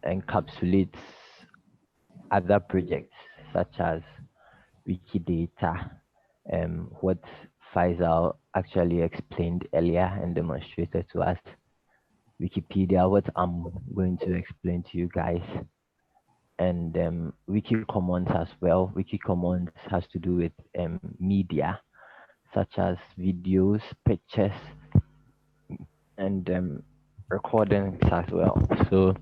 encapsulates other projects such as Wikidata, what Faisal actually explained earlier and demonstrated to us. Wikipedia, what I'm going to explain to you guys, and Wiki Commons as well. Wiki Commons has to do with media such as videos, pictures, and recordings as well. So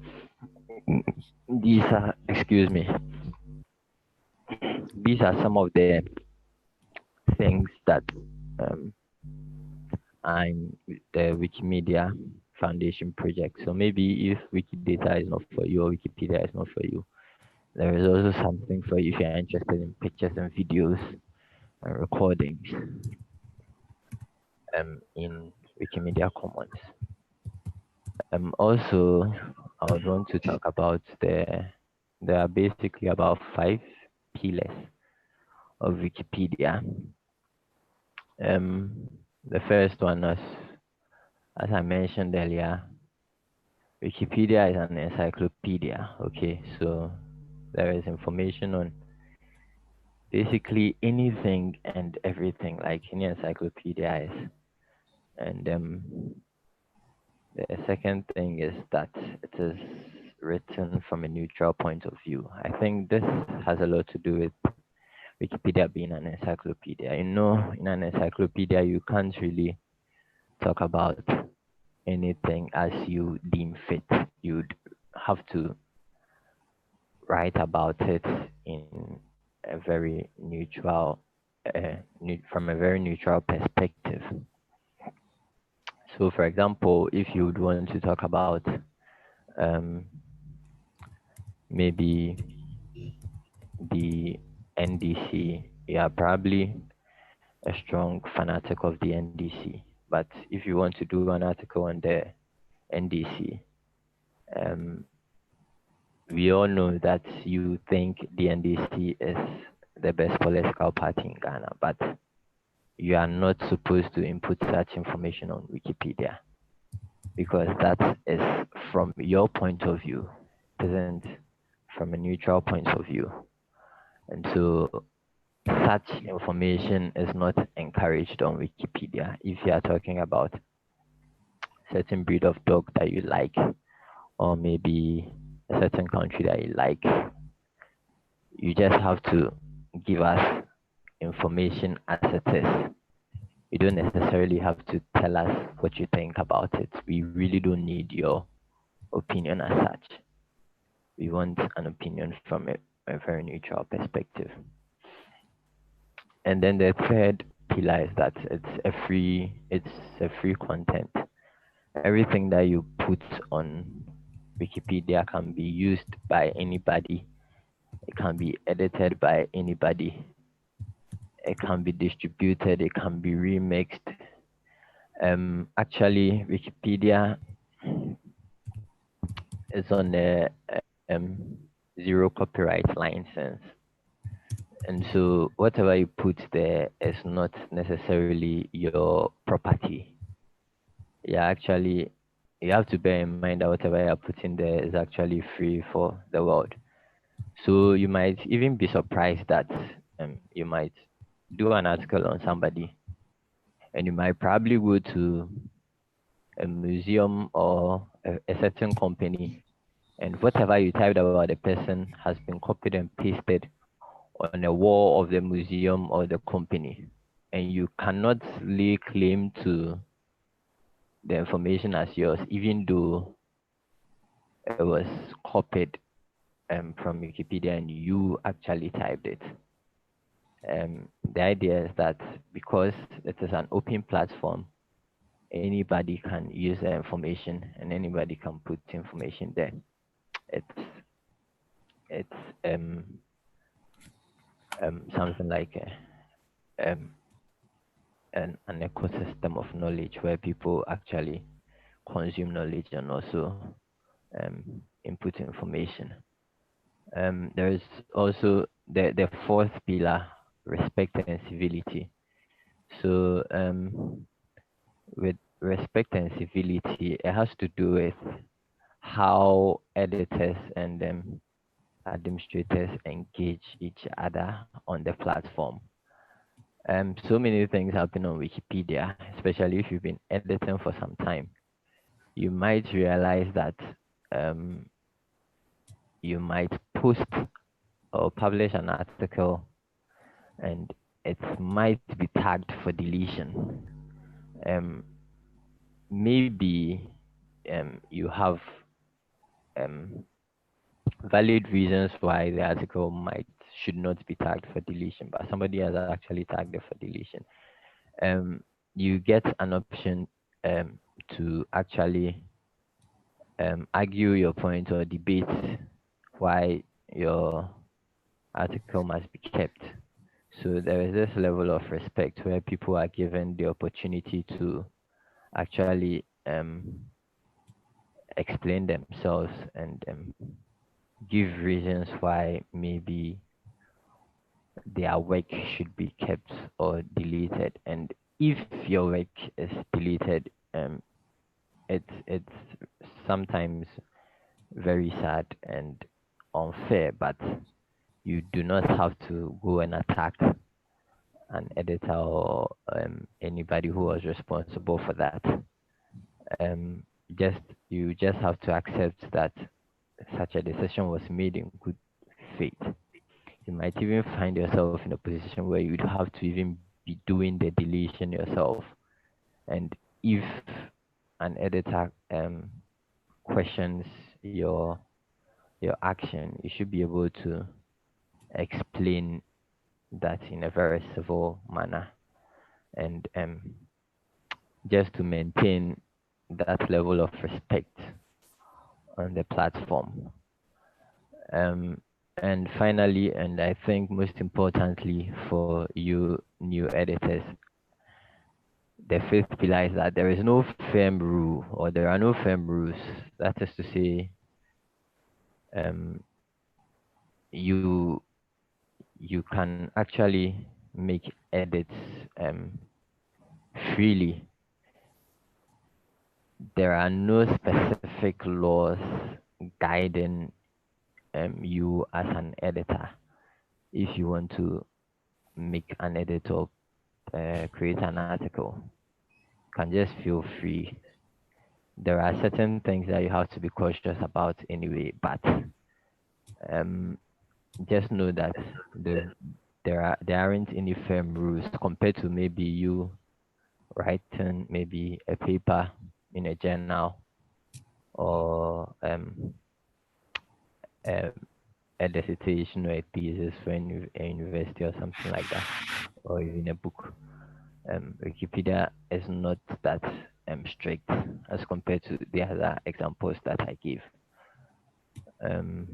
these are, excuse me, these are some of the things that I'm the Wikimedia Foundation project. So maybe if Wikidata is not for you or Wikipedia is not for you, there is also something for you if you're interested in pictures and videos and recordings in Wikimedia Commons. Also, I would want to talk about there are basically about 5 pillars of Wikipedia. The first one, as I mentioned earlier, Wikipedia is an encyclopedia. Okay, so there is information on basically anything and everything, like any encyclopedia is. And the second thing is that it is written from a neutral point of view. I think this has a lot to do with Wikipedia being an encyclopedia. You know, in an encyclopedia, you can't really talk about anything as you deem fit. You'd have to write about it in a very neutral, from a very neutral perspective. So, for example, if you would want to talk about um, maybe the NDC, you are probably a strong fanatic of the NDC. But if you want to do an article on the NDC, we all know that you think the NDC is the best political party in Ghana, but you are not supposed to input such information on Wikipedia because that is from your point of view, it isn't from a neutral point of view. And so such information is not encouraged on Wikipedia. If you are talking about certain breed of dog that you like, or maybe a certain country that you like, you just have to give us information as it is. You don't necessarily have to tell us what you think about it. We really don't need your opinion as such. We want an opinion from a very neutral perspective. And then the third pillar is that it's a free content. Everything that you put on Wikipedia can be used by anybody. It can be edited by anybody. It can be distributed. It can be remixed. Actually, Wikipedia is on a zero copyright license, and so whatever you put there is not necessarily your property. You have to bear in mind that whatever you're putting there is actually free for the world. So you might even be surprised that you might do an article on somebody, and you might probably go to a museum or a certain company, and whatever you typed about the person has been copied and pasted on a wall of the museum or the company, and you cannot lay claim to the information as yours, even though it was copied from Wikipedia and you actually typed it. The idea is that because it is an open platform, anybody can use the information and anybody can put information there. It's something like an ecosystem of knowledge where people actually consume knowledge and also input information. There is also the fourth pillar, respect and civility. So with respect and civility, it has to do with how editors and administrators engage each other on the platform. So many things happen on Wikipedia, especially if you've been editing for some time. You might realize that um, you might post or publish an article and it might be tagged for deletion. Um, Maybe you have um, valid reasons why the article might should not be tagged for deletion, but somebody has actually tagged it for deletion. Um, you get an option to actually argue your point or debate why your article must be kept. So there is this level of respect where people are given the opportunity to actually explain themselves and give reasons why maybe their work should be kept or deleted. And if your work is deleted, it's sometimes very sad and unfair, but you do not have to go and attack an editor or anybody who was responsible for that. Um, just you just have to accept that such a decision was made in good faith. You might even find yourself in a position where you'd have to even be doing the deletion yourself. And if an editor questions your action, you should be able to explain that in a very civil manner and just to maintain that level of respect on the platform. Um, and finally, and I think most importantly for you new editors, the fifth pillar is that there is no firm rule or there are no firm rules. That is to say, um, you you can actually make edits freely. There are no specific laws guiding you as an editor. If you want to make an edit or create an article, you can just feel free. There are certain things that you have to be cautious about anyway, but um, just know that there aren't any firm rules compared to maybe you writing maybe a paper in a journal or a, a dissertation or a thesis for a university or something like that, or even a book. Wikipedia is not that strict as compared to the other examples that I gave. Um,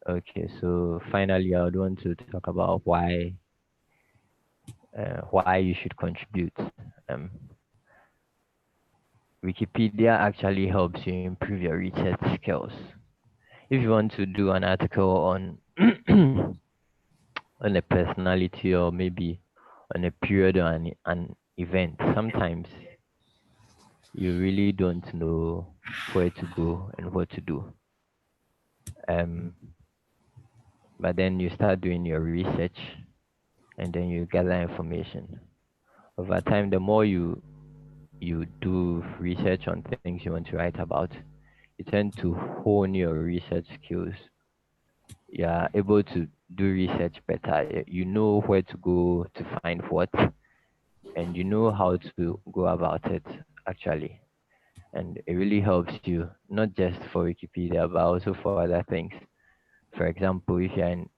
okay, so finally, I would want to talk about why you should contribute. Um, Wikipedia actually helps you improve your research skills. If you want to do an article on on a personality or maybe on a period or an event, sometimes you really don't know where to go and what to do. Um, but then you start doing your research and then you gather information. Over time, the more you do research on things you want to write about, you tend to hone your research skills. You are able to do research better. You know where to go to find what, and you know how to go about it actually. And it really helps you not just for Wikipedia but also for other things. For example, if you're in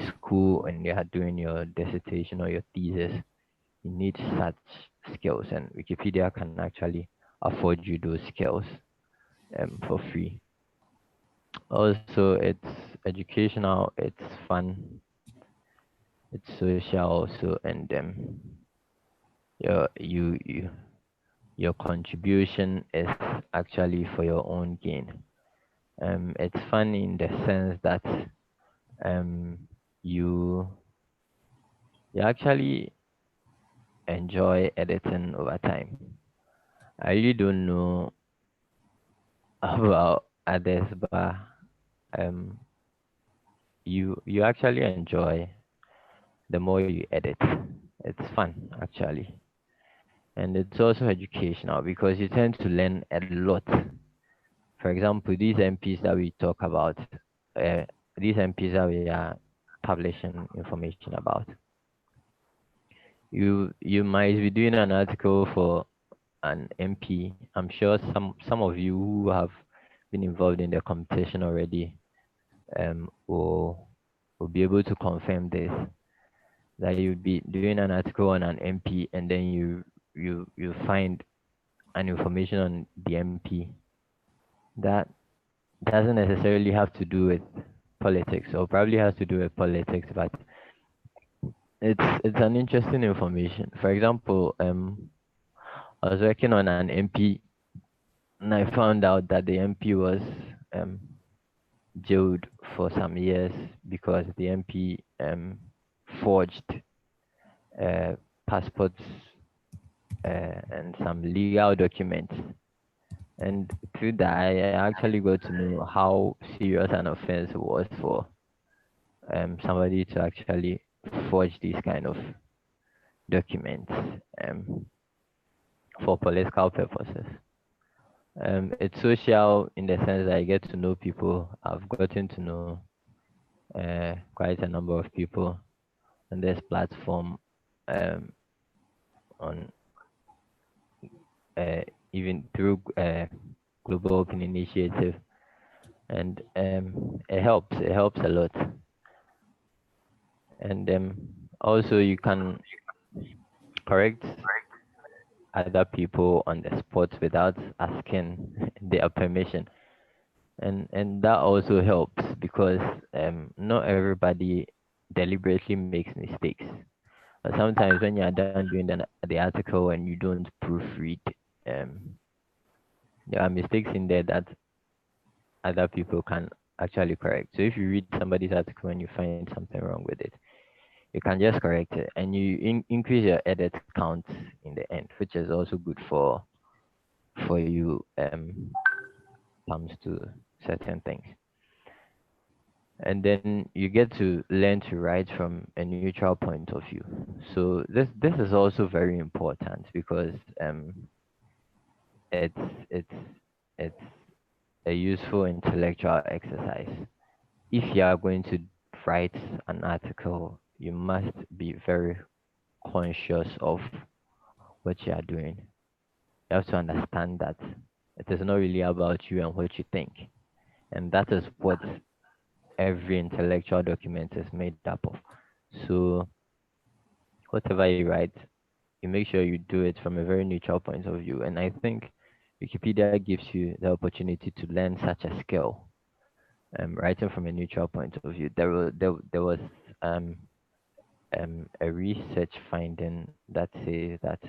school and you are doing your dissertation or your thesis, you need such skills, and Wikipedia can actually afford you those skills for free. Also, it's educational, it's fun, it's social also, and your your contribution is actually for your own gain. It's fun in the sense that um, you you actually enjoy editing over time. I really don't know about others, but um, you actually enjoy the more you edit. It's fun actually, and it's also educational because you tend to learn a lot. For example, these MPs that we talk about, uh, these MPs that we are publishing information about, you might be doing an article for an MP. I'm sure some of you who have been involved in the competition already will be able to confirm this, that you'd be doing an article on an MP and then you find an information on the MP that doesn't necessarily have to do with politics, or probably has to do with politics, but it's an interesting information. For example, I was working on an MP and I found out that the MP was um, jailed for some years because the MP forged uh, passports and some legal documents. And through that, I actually got to know how serious an offense was for somebody to actually forge these kind of documents for political purposes. It's social in the sense that I get to know people. I've gotten to know quite a number of people on this platform, um, on uh, even through Global Open Initiative, and it helps. It helps a lot, and also you can correct other people on the spot without asking their permission, and that also helps because not everybody deliberately makes mistakes. But sometimes when you're done doing the article and you don't proofread, um, there are mistakes in there that other people can actually correct. So if you read somebody's article and you find something wrong with it, you can just correct it, and you increase your edit count in the end, which is also good for you comes to certain things. And then you get to learn to write from a neutral point of view. So this is also very important because it's it's it's a useful intellectual exercise. If you are going to write an article, you must be very conscious of what you are doing. You have to understand that it is not really about you and what you think. And that is what every intellectual document is made up of. So whatever you write, you make sure you do it from a very neutral point of view. And I think Wikipedia gives you the opportunity to learn such a skill, writing from a neutral point of view. There was um, a research finding that says that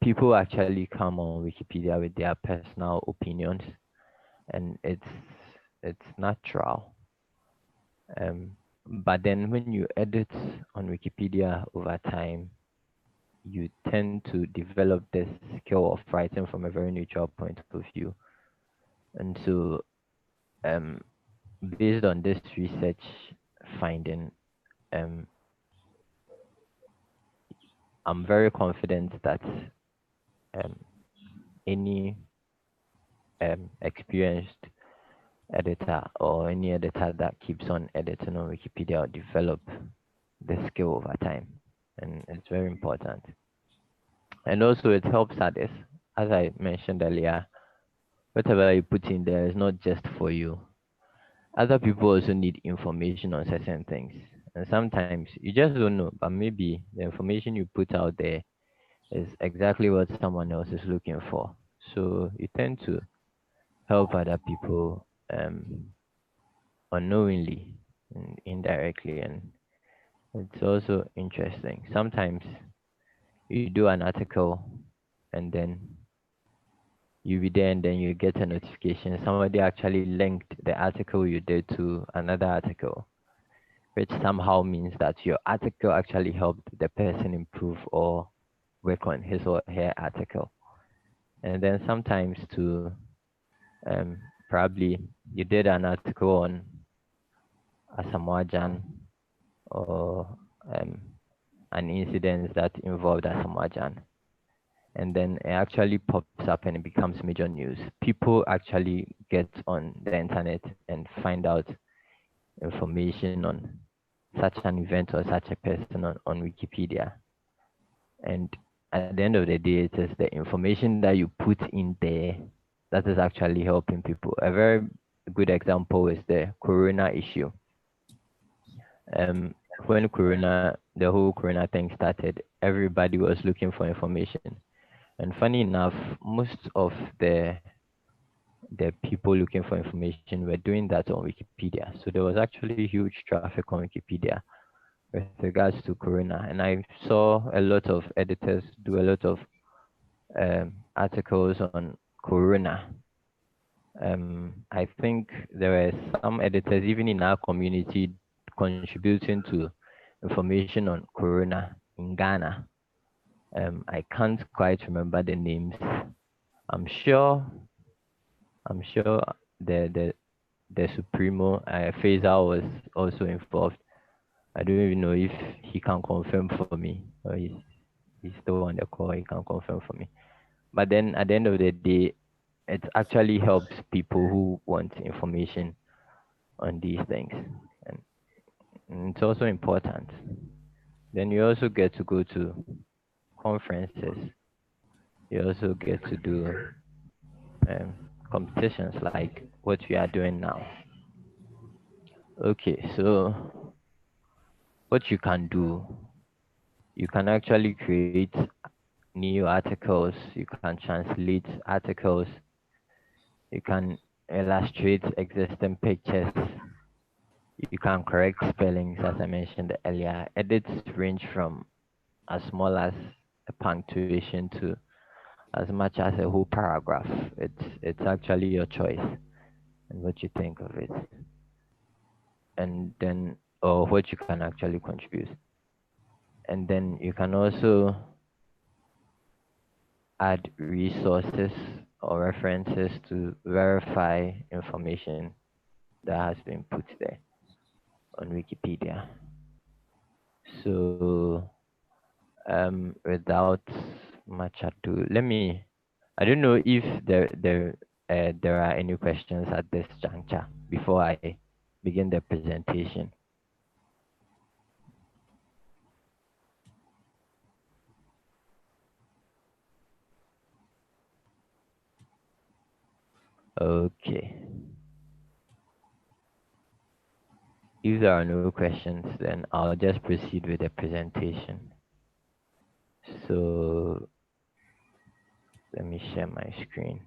people actually come on Wikipedia with their personal opinions, and it's natural. But then when you edit on Wikipedia over time, you tend to develop this skill of writing from a very neutral point of view. And so, um, based on this research finding, um, I'm very confident that um, any experienced editor or any editor that keeps on editing on Wikipedia will develop the skill over time, and it's very important. And also, it helps others. As I mentioned earlier, whatever you put in there is not just for you. Other people also need information on certain things, and sometimes you just don't know. But maybe the information you put out there is exactly what someone else is looking for. So you tend to help other people unknowingly and indirectly, and it's also interesting. Sometimes you do an article and then you be there and then you get a notification. Somebody actually linked the article you did to another article, which somehow means that your article actually helped the person improve or work on his or her article. And then sometimes to probably you did an article on Asamoah or an incident that involved Asamoah, and then it actually pops up and it becomes major news. People actually get on the internet and find out information on such an event or such a person on Wikipedia. And at the end of the day, it is the information that you put in there that is actually helping people. A very good example is the corona issue. When the whole corona thing started, everybody was looking for information. And funny enough, most of the people looking for information were doing that on Wikipedia. So there was actually huge traffic on Wikipedia with regards to corona. And I saw a lot of editors do a lot of articles on corona. I think there were some editors, even in our community, contributing to information on corona in Ghana. I can't quite remember the names. I'm sure the Supremo Faisal was also involved. I don't even know if he can confirm for me, or he's still on the call. He can confirm for me. But then at the end of the day, it actually helps people who want information on these things, and it's also important. Then you also get to go to conferences. You also get to do um, competitions like what we are doing now. Okay, so what you can do, you can actually create new articles, you can translate articles, you can illustrate existing pictures, you can correct spellings, as I mentioned earlier. Edits range from as small as a punctuation to as much as a whole paragraph. It's actually your choice and what you think of it, and then or what you can actually contribute. And then you can also add resources or references to verify information that has been put there on Wikipedia. So without much ado, I don't know if there are any questions at this juncture before I begin the presentation. Okay. If there are no questions, then I'll just proceed with the presentation. So let me share my screen.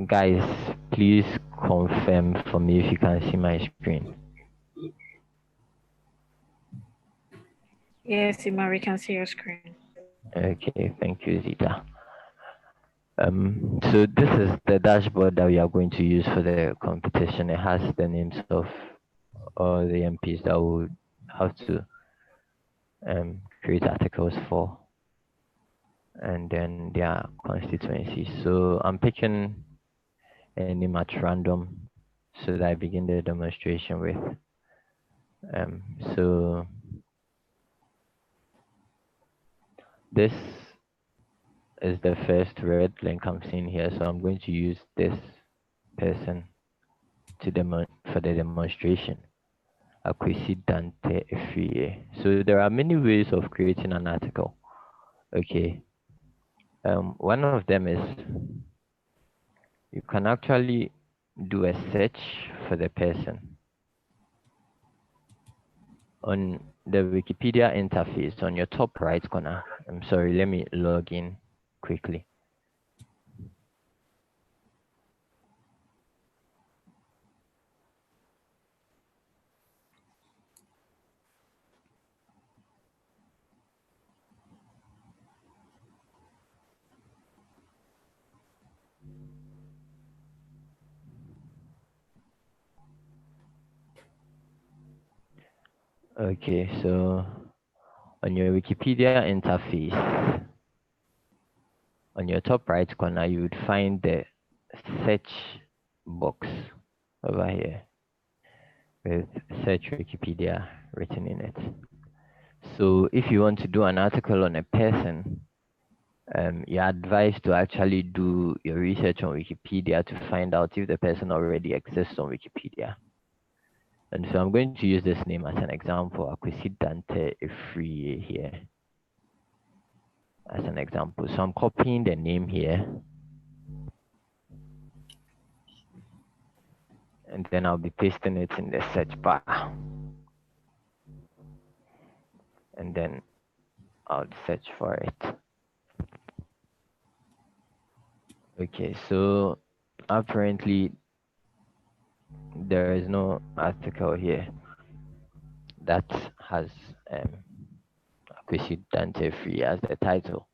Guys, please confirm for me if you can see my screen. Yes, Ima, we can see your screen. Okay, thank you, Zita. So this is the dashboard that we are going to use for the competition. It has the names of all the MPs that will have to create articles for, and then their constituencies. So I'm picking a name at random so that I begin the demonstration with. So this is the first red link I'm seeing here. So I'm going to use this person to for the demonstration. Akwesi Dante Efie. So there are many ways of creating an article. Okay. One of them is you can actually do a search for the person on the Wikipedia interface on your top right corner. I'm sorry, let me log in quickly. Okay, so on your Wikipedia interface, on your top right corner, you would find the search box over here with search Wikipedia written in it. So if you want to do an article on a person, you're advised to actually do your research on Wikipedia to find out if the person already exists on Wikipedia. And so I'm going to use this name as an example, Akwesi Dante Efriye here, as an example. So I'm copying the name here, and then I'll be pasting it in the search bar. And then I'll search for it. Okay, so apparently there is no article here that has Akwesi Dante Free as the title.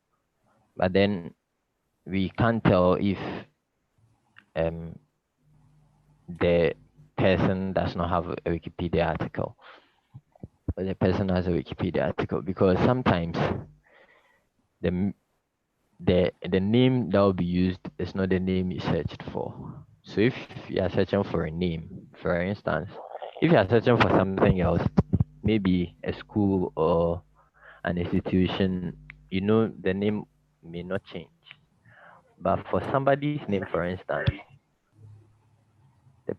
But then we can't tell if um, the person does not have a Wikipedia article, or the person has a Wikipedia article, because sometimes the the name that will be used is not the name you searched for. So if you are searching for a name, for instance, if you are searching for something else, maybe a school or an institution, you know the name may not change. But for somebody's name, for instance, the,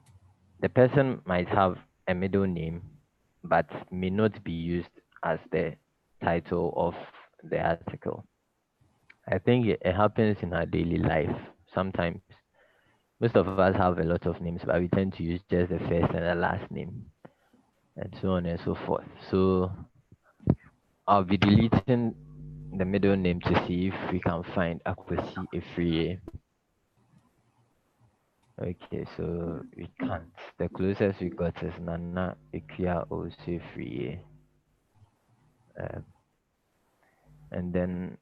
the person might have a middle name, but may not be used as the title of the article. I think it happens in our daily life. Sometimes most of us have a lot of names, but we tend to use just the first and the last name, and so on and so forth. So I'll be deleting the middle name to see if we can find Akwesi Efriye. Okay, so we can't. The closest we got is Nana Ikia Osefriye. Uh, and then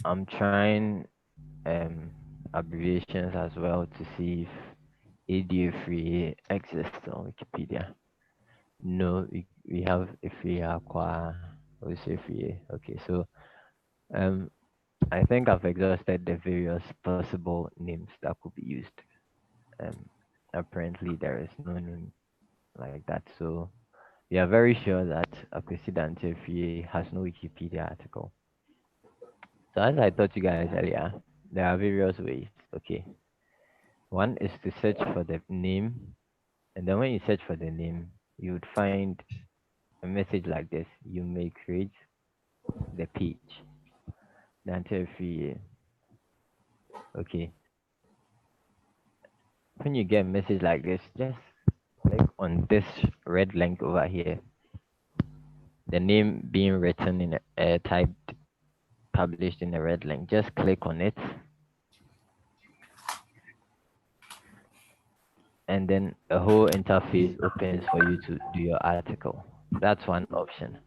I'm trying abbreviations as well to see if ADA exists on Wikipedia. No, we have Ifree Aqua Osefriye. Okay, so um, I think I've exhausted the various possible names that could be used. Um, Apparently there is no name like that, so we are very sure that Akwesi Dante has no Wikipedia article. So as I taught you guys earlier, there are various ways. Okay, one is to search for the name, and then when you search for the name, you would find a message like this. You may create the page Dante Free. Okay, when you get a message like this, just click on this red link over here. The name being written in typed, published in a red link. Just click on it, and then a whole interface opens for you to do your article. That's one option.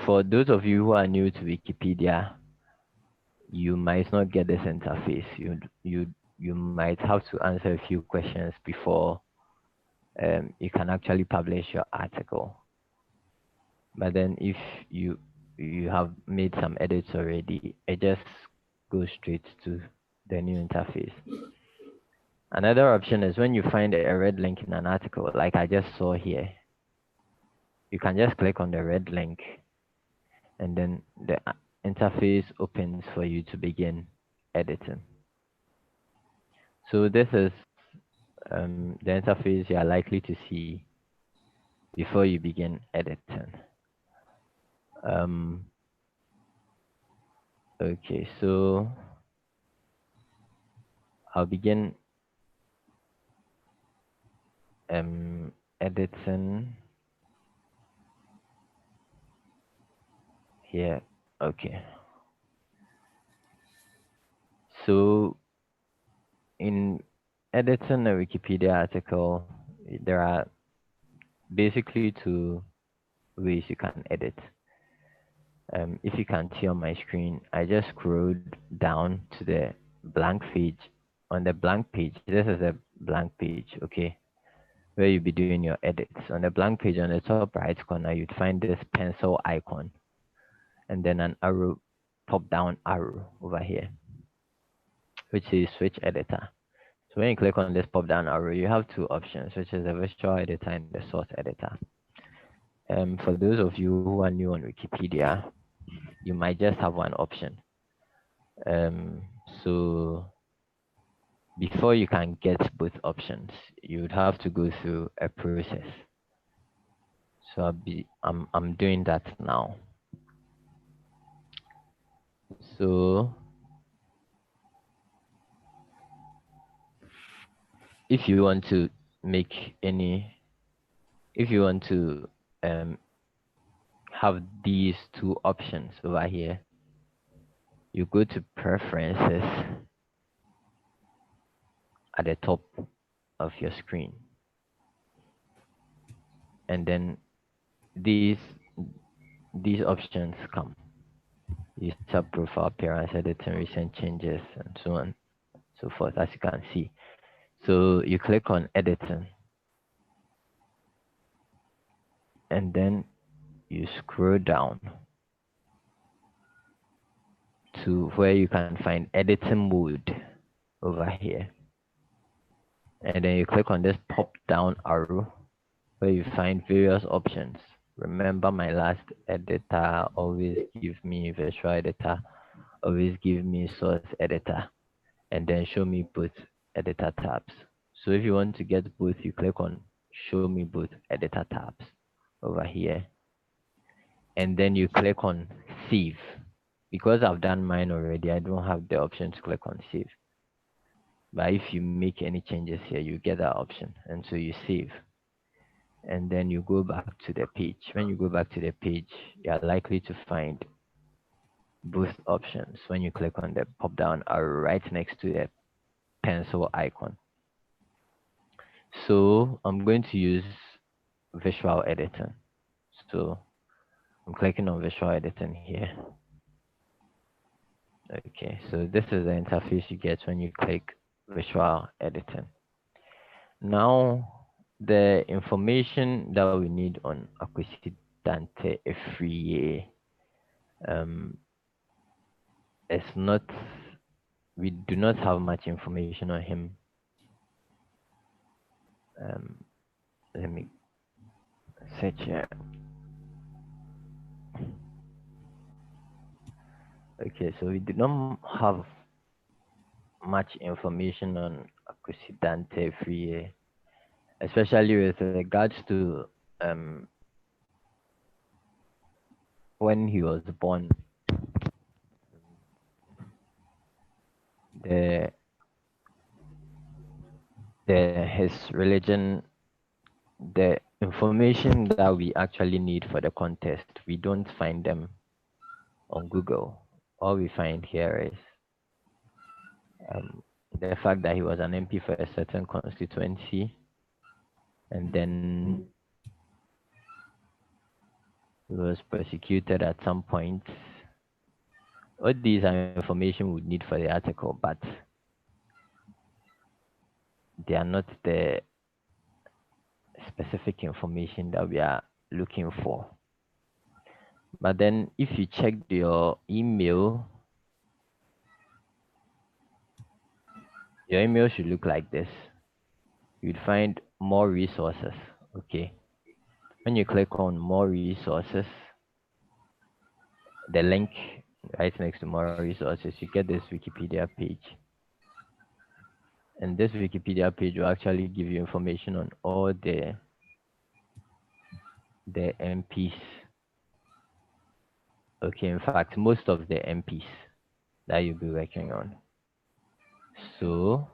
For those of you who are new to Wikipedia, you might not get this interface. You might have to answer a few questions before you can actually publish your article. But then if you have made some edits already, it just goes straight to the new interface. Another option is when you find a red link in an article, like I just saw here, you can just click on the red link, and then the interface opens for you to begin editing. So this is the interface you are likely to see before you begin editing. Um, okay, so I'll begin editing here. Okay, so in editing a Wikipedia article, there are basically two ways you can edit. If you can see on my screen, I just scrolled down to the blank page. On the blank page, this is a blank page, okay, where you'll be doing your edits. On the blank page on the top right corner, you'd find this pencil icon and then an arrow, top down arrow over here, which is switch editor. So when you click on this pop down arrow, you have two options, which is the visual editor and the source editor. For those of you who are new on Wikipedia, you might just have one option. So before you can get both options, you would have to go through a process. So I'm doing that now. So if you want to make any, if you want to um, have these two options over here, you go to preferences at the top of your screen, and then these these options come. User profile, appearance, editing, recent changes, and so on, so forth, as you can see. So you click on editing, and then you scroll down to where you can find editing mode over here. And then you click on this pop down arrow where you find various options. Remember, my last editor always give me visual editor, always give me source editor, and then show me both editor tabs. So if you want to get both, you click on show me both editor tabs over here, and then you click on save. Because I've done mine already, I don't have the option to click on save. But if you make any changes here, you get that option, and so you save. And then you go back to the page. When you go back to the page, you are likely to find both options when you click on the pop down arrow right next to the pencil icon. So I'm going to use visual editing. So I'm clicking on visual editing here. Okay, so this is the interface you get when you click visual editing. Now, the information that we need on Acquisitante Efriye is not, we do not have much information on him. Let me search here. Okay, so we do not have much information on Acquisitante Efriye, especially with regards to when he was born. The his religion, the information that we actually need for the contest, we don't find them on Google. All we find here is the fact that he was an MP for a certain constituency, and then he was persecuted at some point. All these are information we would need for the article, but they are not the specific information that we are looking for. But then if you check your email should look like this. You'd find more resources. Okay, when you click on more resources, the link right next to more resources, you get this Wikipedia page, and this Wikipedia page will actually give you information on all the MPs. Okay, in fact, most of the MPs that you'll be working on. So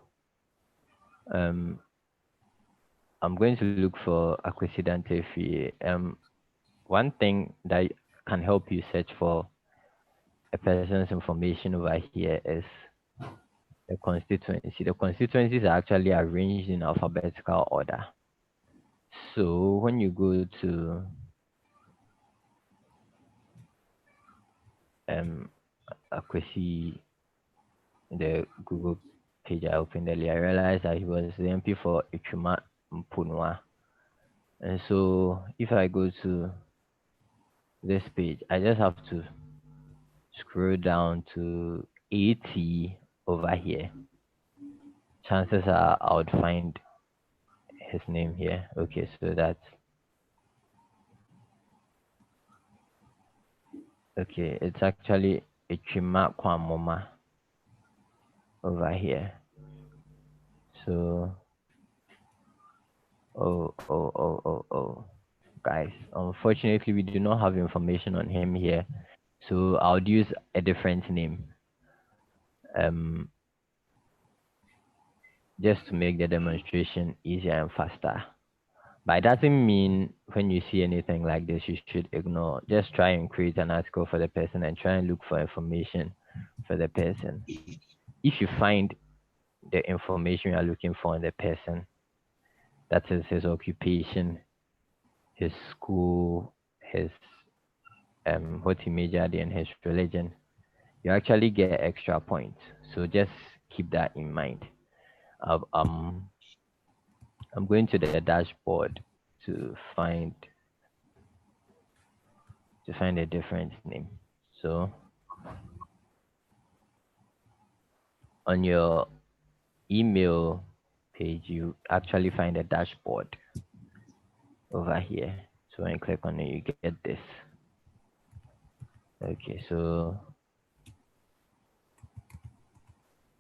I'm going to look for Acquisitante Fee. One thing that can help you search for a person's information over here is the constituency. The constituencies are actually arranged in alphabetical order. So when you go to Akwesi, the Google page I opened earlier, I realized that he was the MP for Ichuma Mpunwa. And so if I go to this page, I just have to scroll down to 80 over here. Chances are I would find his name here. Okay, so that's okay. It's actually Ichima Kwamoma over here. So oh, guys, unfortunately we do not have information on him here. So I would use a different name. Um, just to make the demonstration easier and faster. But it doesn't mean when you see anything like this, you should ignore. Just try and create an article for the person and try and look for information for the person. If you find the information you are looking for in the person, that is his occupation, his school, his what he majored in, his religion, you actually get extra points. So just keep that in mind. Uh, um, I'm going to the dashboard to find a different name. So on your email page, you actually find a dashboard over here. So when you click on it, you get this. Okay, so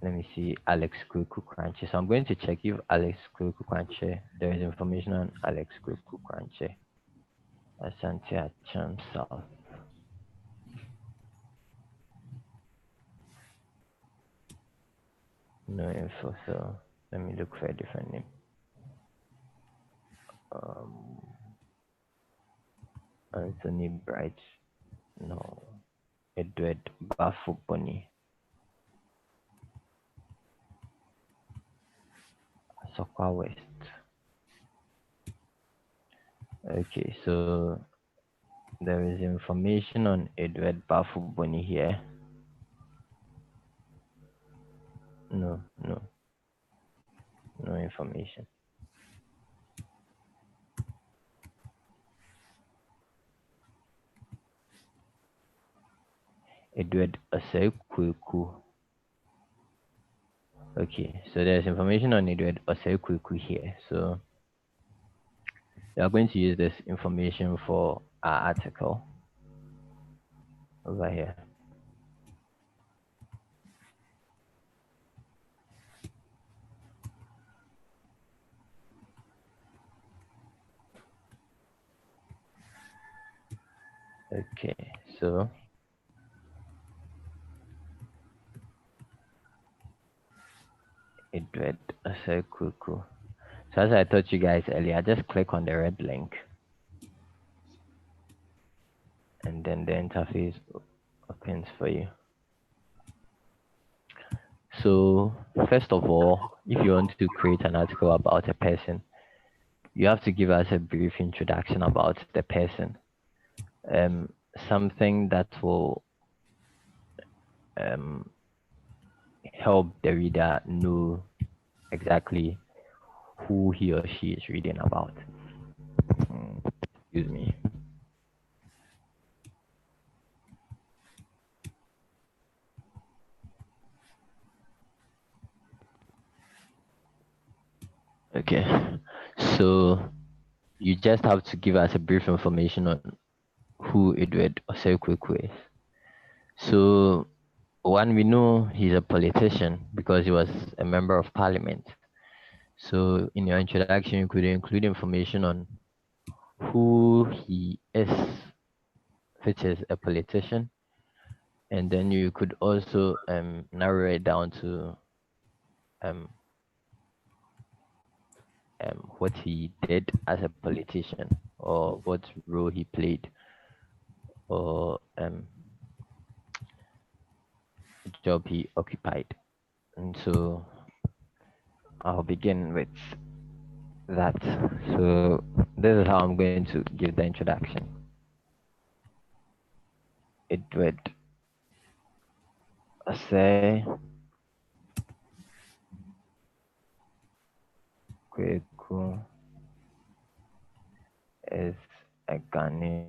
let me see Alex Kuku Crunchy. So I'm going to check if Alex Kuku Crunchy, there is information on Alex Kuku Crunchy. Asante Acham South. No info, so let me look for a different name. Um, Anthony Bright. No. Edward Bafuponi. Sokwa West. Okay, so there is information on Edward Bafuponi here. No, no information. Edward Osekweku. Okay, so there's information on Edward Osekweku here. So we are going to use this information for our article over here. Okay, so Edward Osekweku. So as I told you guys earlier, just click on the red link and then the interface opens for you. So first of all, if you want to create an article about a person, you have to give us a brief introduction about the person. Something that will help the reader know exactly who he or she is reading about. Excuse me. Okay. So you just have to give us a brief information on who Edward Osekweku is. So one, we know he's a politician because he was a member of parliament. So in your introduction, you could include information on who he is, which is a politician, and then you could also narrow it down to um, what he did as a politician, or what role he played, or job he occupied. And so I'll begin with that. So this is how I'm going to give the introduction. Edward Ose Kweku is a Ghanaian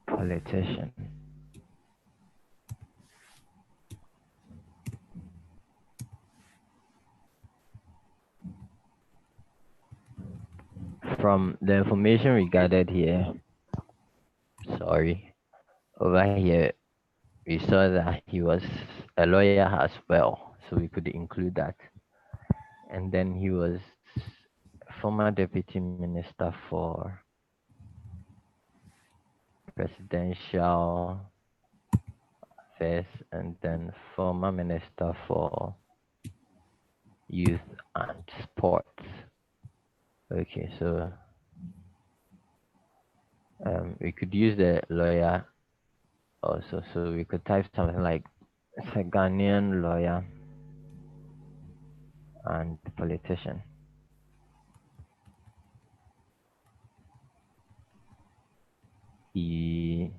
politician. From the information we gathered here, sorry, over here, we saw that he was a lawyer as well, so we could include that. And then he was former deputy minister for presidential affairs and then former minister for youth and sports. Okay, so we could use the lawyer also. So we could type something like it's a Ghanaian lawyer and politician. He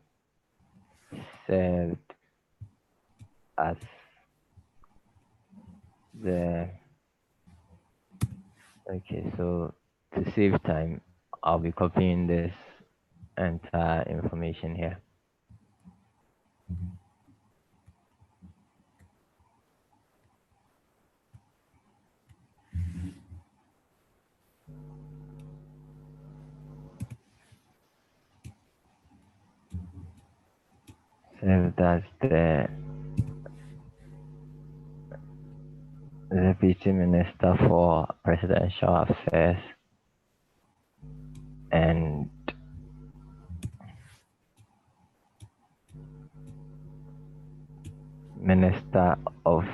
served as the okay. So to save time, I'll be copying this entire information here. Served as the Deputy Minister for Presidential Affairs and Minister of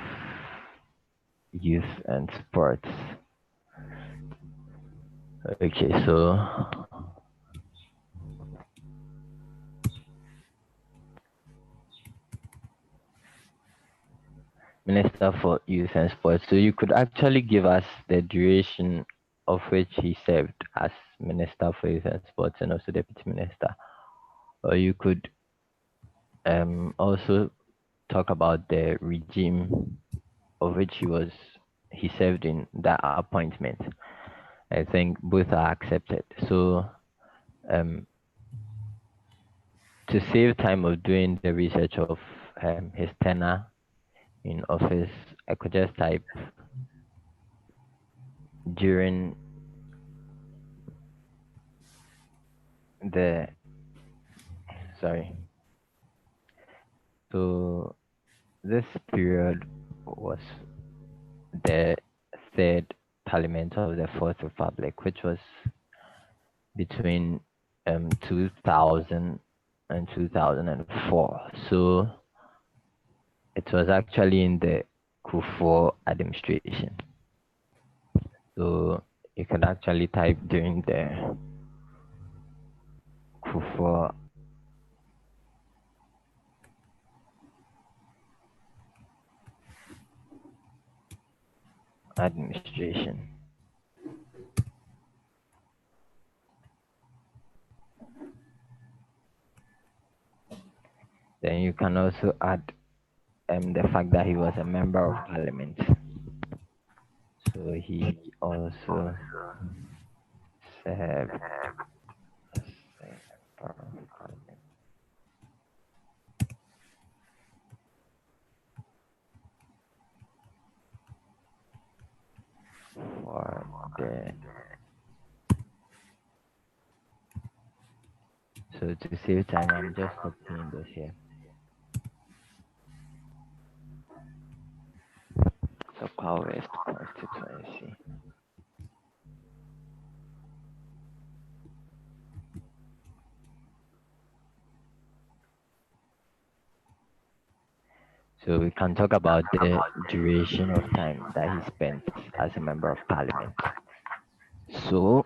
Youth and Sports. Okay, so Minister for Youth and Sports. So you could actually give us the duration of which he served as Minister for Youth and Sports and also Deputy Minister. Or you could also talk about the regime of which he served in that appointment. I think both are accepted. So to save time of doing the research of his tenure in office, I could just type during the sorry. So this period was the third parliament of the Fourth Republic, which was between 2000 and 2004. So it was actually in the Kufuor administration. So you can actually type during the Kufuor administration. Then you can also add the fact that he was a member of parliament. So he also served as a member of parliament for the. So to save time, I'm just copying this here. So Power West constituency. So we can talk about the duration of time that he spent as a member of parliament. So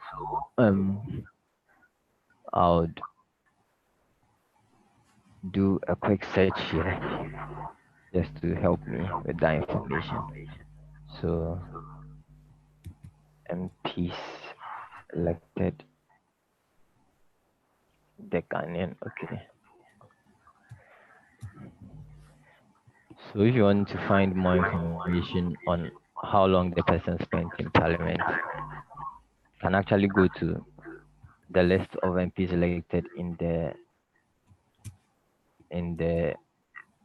I would do a quick search here just to help me with that information. So MPs elected the Ghanaian. Okay. So if you want to find more information on how long the person spent in parliament, can actually go to the list of MPs elected in the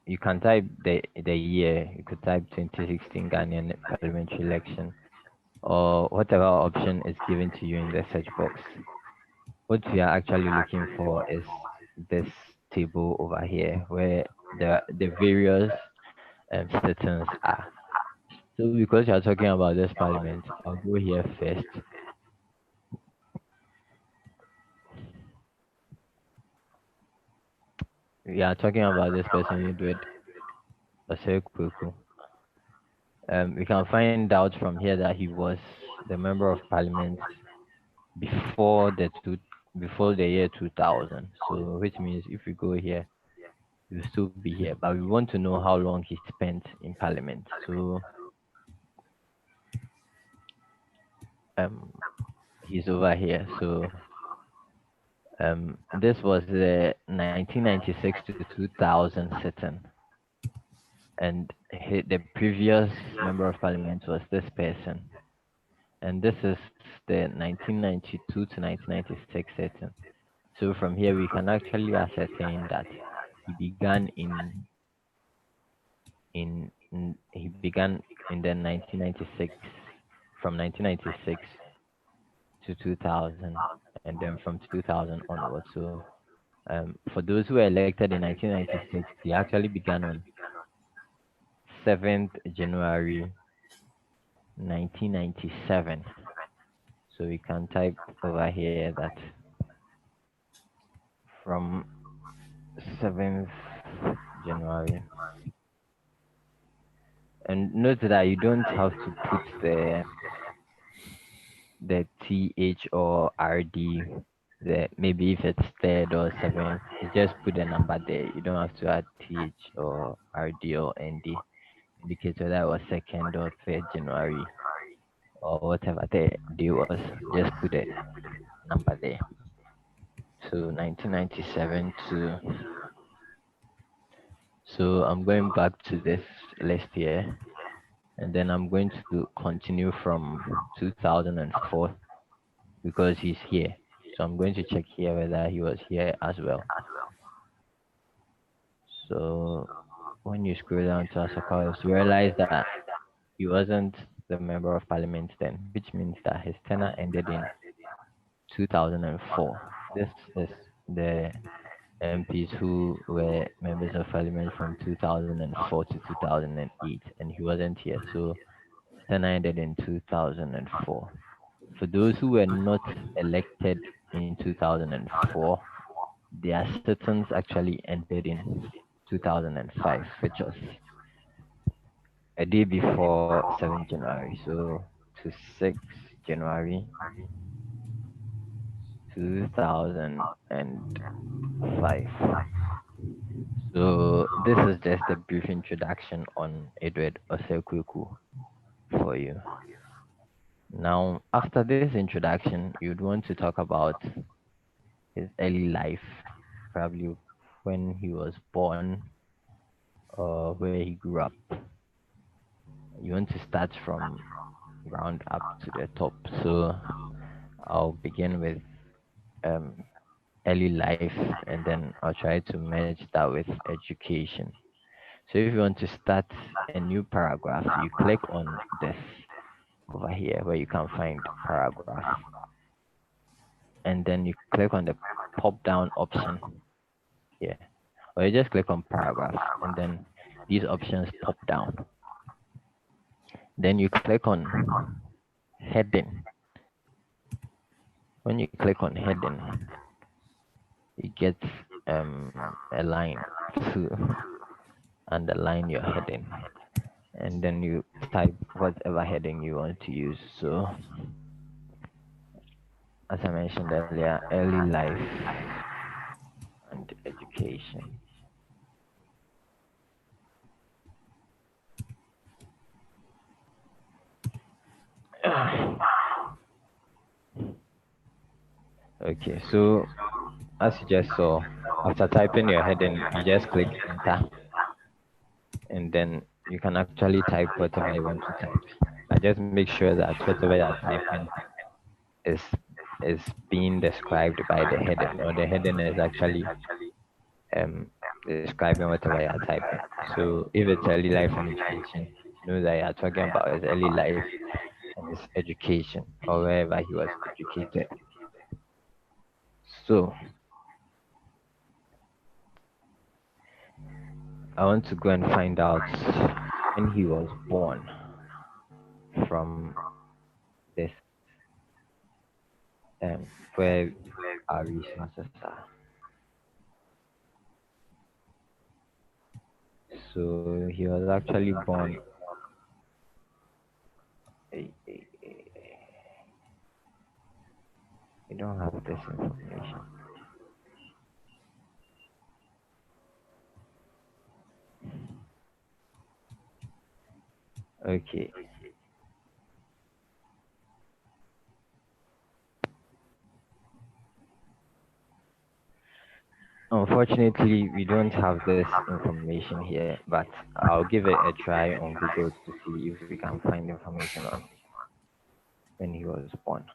you can type the year. You could type 2016 Ghanaian parliamentary election or whatever option is given to you in the search box. What we are actually looking for is this table over here where the various settings are. So because you are talking about this parliament, I'll go here first. We are talking about this person Edward Osekweku. We can find out from here that he was the member of parliament before before the year 2000. So which means if we go here, he'll still be here. But we want to know how long he spent in parliament. So um he's over here. So this was the 1996 to 2000 sitting, and the previous member of parliament was this person, and this is the 1992 to 1996 sitting. So from here we can actually ascertain that he began he began in the 1996, from 1996 to 2000, and then from 2000 onwards. So for those who were elected in 1996, they actually began on 7th January 1997. So we can type over here that from 7th January. And note that you don't have to put the TH or RD, maybe if it's third or seventh, you just put a number there. You don't have to add TH or RD or ND. Indicate whether it was 2nd or 3rd January or whatever the day was. Just put a number there. So 1997 to. So I'm going back to this list here, and then I'm going to continue from 2004 because he's here. So I'm going to check here whether he was here as well. So when you scroll down to Asakawa, you realize that he wasn't the member of parliament then, which means that his tenure ended in 2004. This is the MPs who were members of parliament from 2004 to 2008, and he wasn't here. So his tenure ended in 2004. For those who were not elected in 2004, their sittings actually ended in 2005, which was a day before 7th January. So to 6th January 2005. So this is just a brief introduction on Edward Osekweku for you. Now, after this introduction, you'd want to talk about his early life, probably when he was born or where he grew up. You want to start from ground up to the top. So I'll begin with um, early life, and then I'll try to merge that with education. So if you want to start a new paragraph, you click on this over here where you can find paragraph, and then you click on the pop down option here, or you just click on paragraph, and then these options pop down. Then you click on heading. When you click on heading, you get a line to underline your heading, and then you type whatever heading you want to use. So as I mentioned earlier, early life and education. Okay, so as you just saw, after typing your heading, you just click enter, and then you can actually type whatever you want to type. But just make sure that whatever you're typing is is being described by the heading, or the heading is actually um describing whatever you are typing. So if it's early life and education, know that you are talking about his early life and his education, or wherever he was educated. So I want to go and find out when he was born from this where our resources are. So he was actually born. We don't have this information. Okay. Unfortunately, we don't have this information here, but I'll give it a try on Google to see if we can find information on when he was born.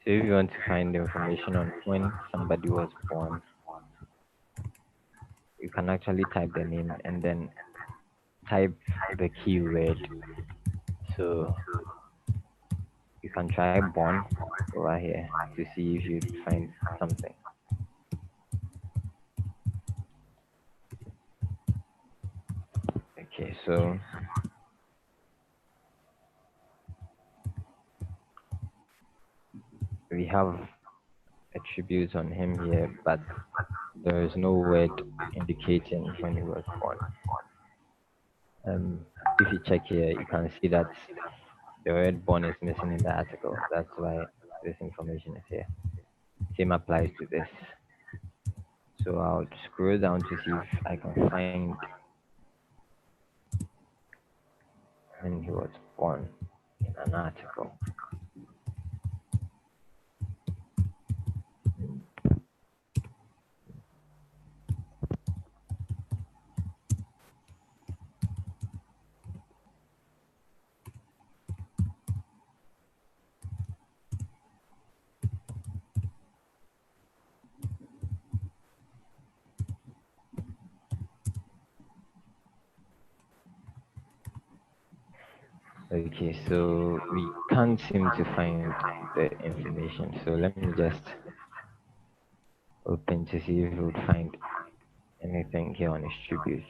So if you want to find information on when somebody was born, you can actually type the name and then type the keyword. So you can try born over here to see if you find something. Okay, so we have attributes on him here, but there is no word indicating when he was born. If you check here, you can see that the word born is missing in the article. That's why this information is here. Same applies to this. So I'll scroll down to see if I can find when he was born in an article. Okay, so we can't seem to find the information. So let me just open to see if we would find anything here on his tribute.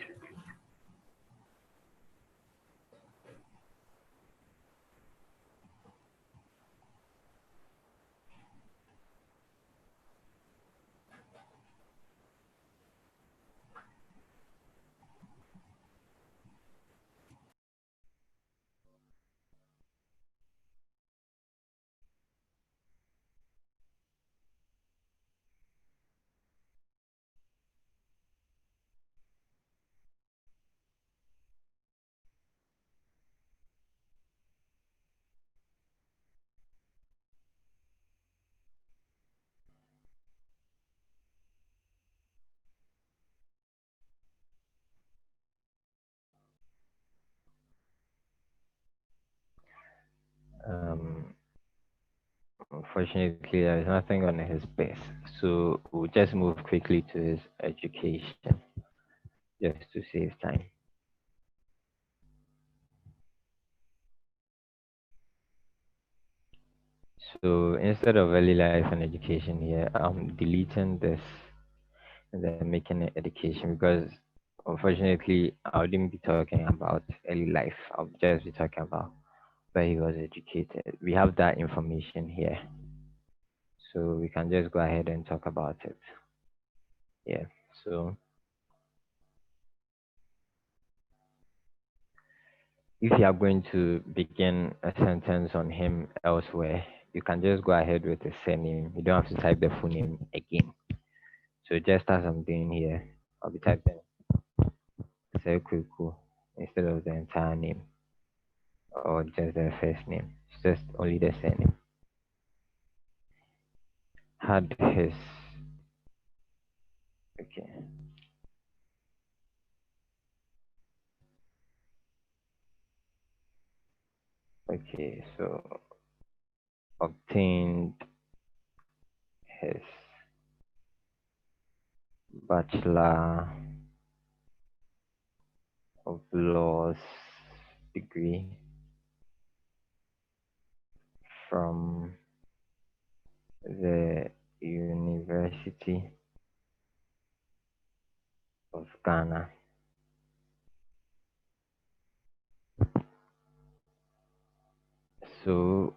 Um, Unfortunately, there is nothing on his base. So we'll just move quickly to his education just to save time. So instead of early life and education here, I'm deleting this and then making it education because unfortunately I wouldn't be talking about early life. I'll just be talking about where he was educated. We have that information here. So we can just go ahead and talk about it. Yeah. So if you are going to begin a sentence on him elsewhere, you can just go ahead with the surname. You don't have to type the full name again. So just as I'm doing here, I'll be typing Sekuku instead of the entire name or just the first name. It's just only the surname. Had his okay. Okay, so obtained his Bachelor of Laws degree from the University of Ghana. So,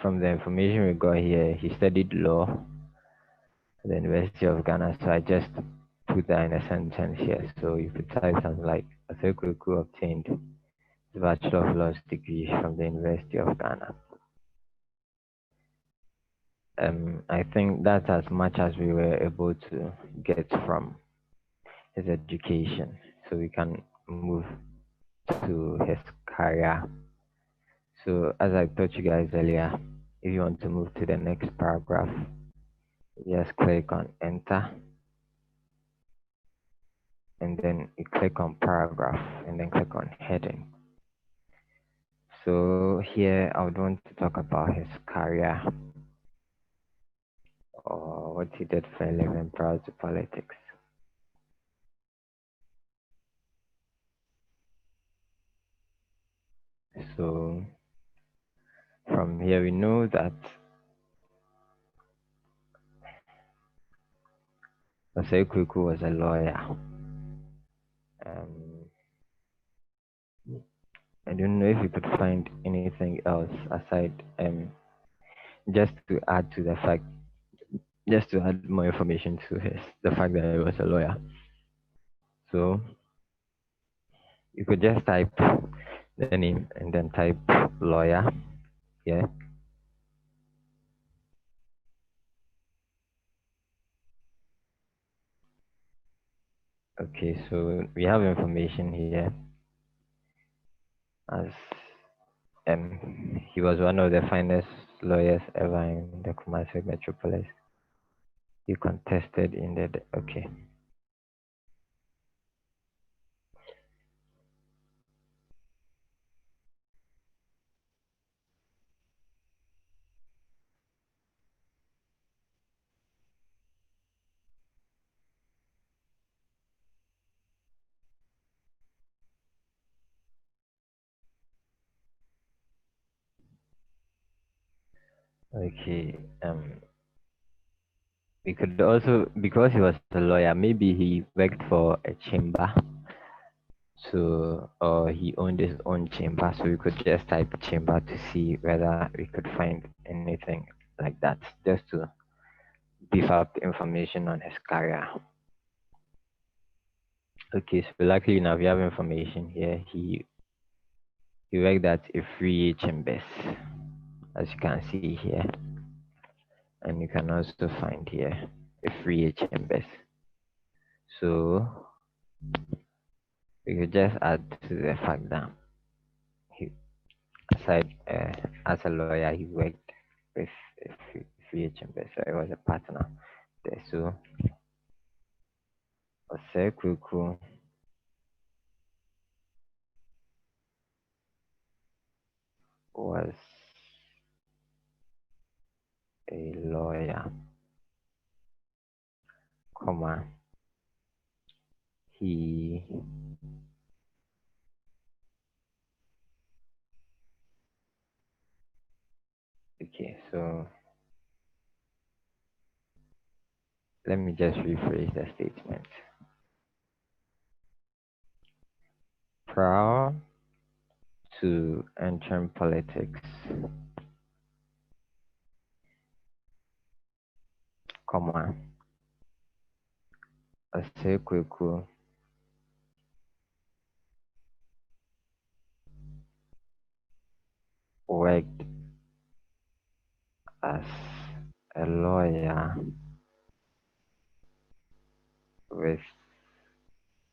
from the information we got here, he studied law at the University of Ghana. So, I just put that in a sentence here. So, you could type something like Asekwekwu obtained his Bachelor of Laws degree from the University of Ghana. I think that's as much as we were able to get from his education. So we can move to his career. So as I told you guys earlier, if you want to move to the next paragraph, just click on enter and then you click on paragraph and then click on heading. So here I would want to talk about his career or what he did for a living prior to politics. So from here we know that Osei was a lawyer. Um, I don't know if you could find anything else aside, just to add to the fact, just to add more information to the fact that he was a lawyer. So you could just type the name and then type lawyer. Yeah. Okay, so we have information here as he was one of the finest lawyers ever in the Kumasi metropolis. He contested in the okay. Okay. We could also, because he was a lawyer, maybe he worked for a chamber. So, or he owned his own chamber. So we could just type chamber to see whether we could find anything like that, just to beef up the information on his career. Okay, so luckily enough, we have information here. He worked at a free chambers, as you can see here, and you can also find here a free chambers. So we could just add to the fact that he, aside as a lawyer, he worked with free chambers, so he was a partner there. So Osei was a lawyer, comma, he okay, so let me just rephrase the statement. Prior to entering politics, comma, Osei worked as a lawyer with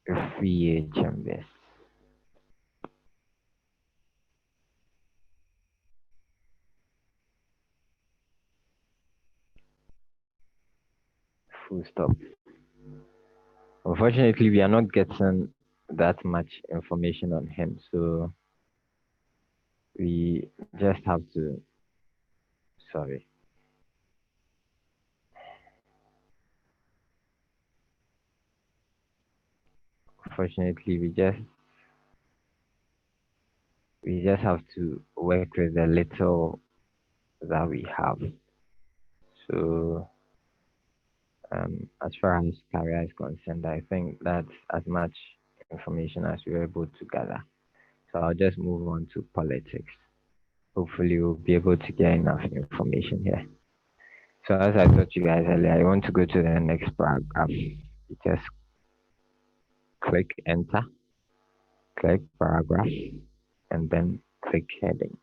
VHMS. Full stop. Unfortunately, we are not getting that much information on him, so we just have to. Sorry. Unfortunately, we just have to work with the little that we have. So, as far as career is concerned, I think that's as much information as we were able to gather. So I'll just move on to politics. Hopefully, we'll be able to get enough information here. So as I told you guys earlier, I want to go to the next paragraph. You just click enter, click paragraph, and then click heading.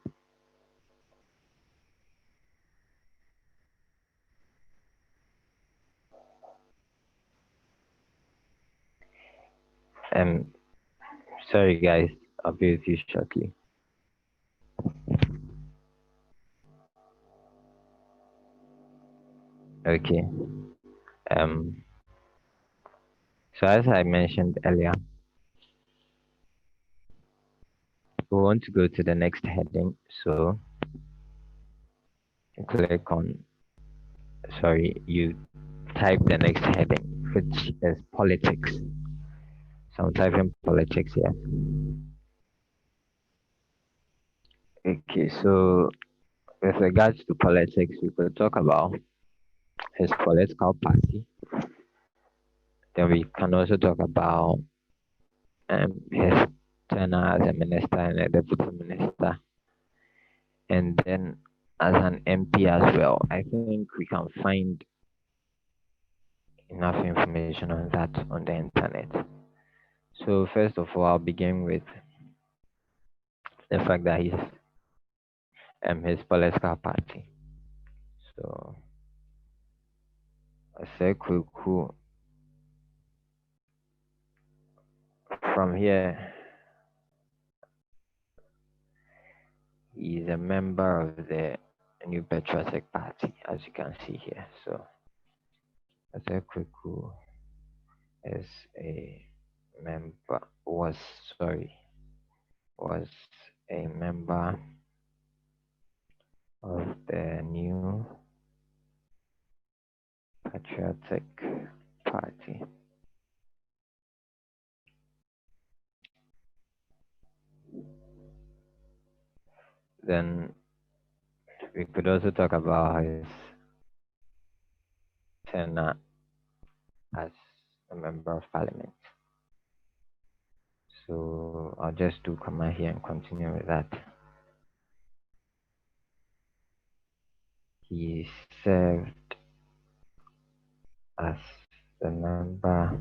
And sorry guys, I'll be with you shortly. Okay. Um so as I mentioned earlier, we want to go to the next heading. So you click on you type the next heading, which is politics. So I'm typing politics here. Okay, so with regards to politics, we could talk about his political party. Then we can also talk about his tenure as a minister and a deputy minister, and then as an MP as well. I think we can find enough information on that on the internet. So first of all, I'll begin with the fact that he's his political party. So I say cool. From here, he's a member of the New Patriotic Party, as you can see here. So I say cool is a member was a member of the New Patriotic Party. Then we could also talk about his tenure as a member of parliament. So I'll just do comma here and continue with that. He served as the member.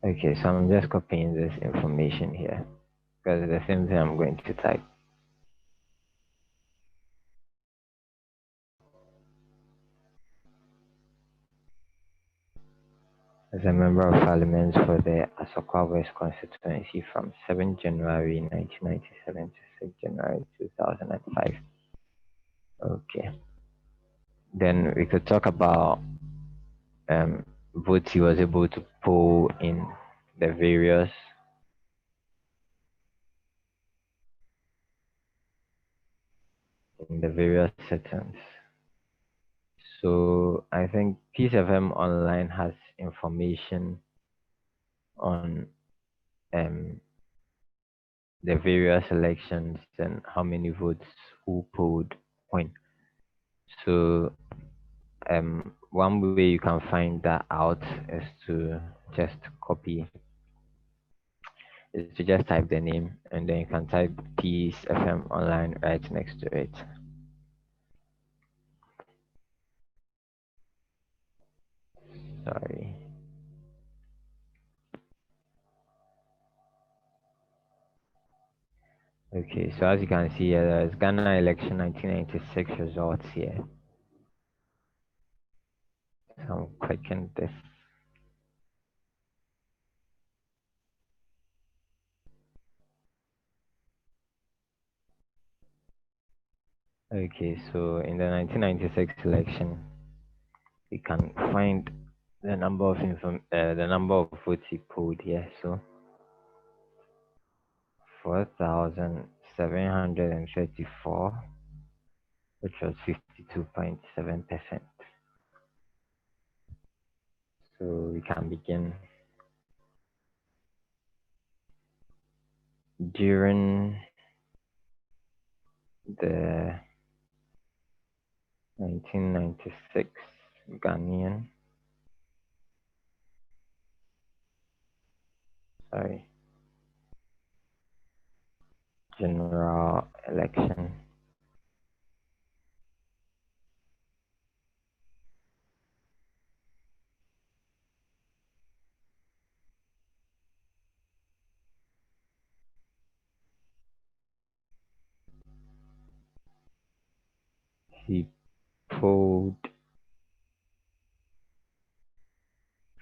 Okay, so I'm just copying this information here because it's the same thing I'm going to type. As a member of parliament for the Asokwa West constituency from 7 January 1997 to 6 January 2005. Okay. Then we could talk about votes he was able to poll in the various settings. So I think Peace FM Online has information on the various elections and how many votes who polled when. So one way you can find that out is to just type the name and then you can type Peace FM Online right next to it. Sorry. Okay, so as you can see here, there's Ghana election 1996 results here. So I'm clicking this. Okay, so in the 1996 election, you can find the number of votes he polled here. So 4,734, which was 52.7%. So we can begin. During the 1996 Ghanaian, sorry, general election, he polled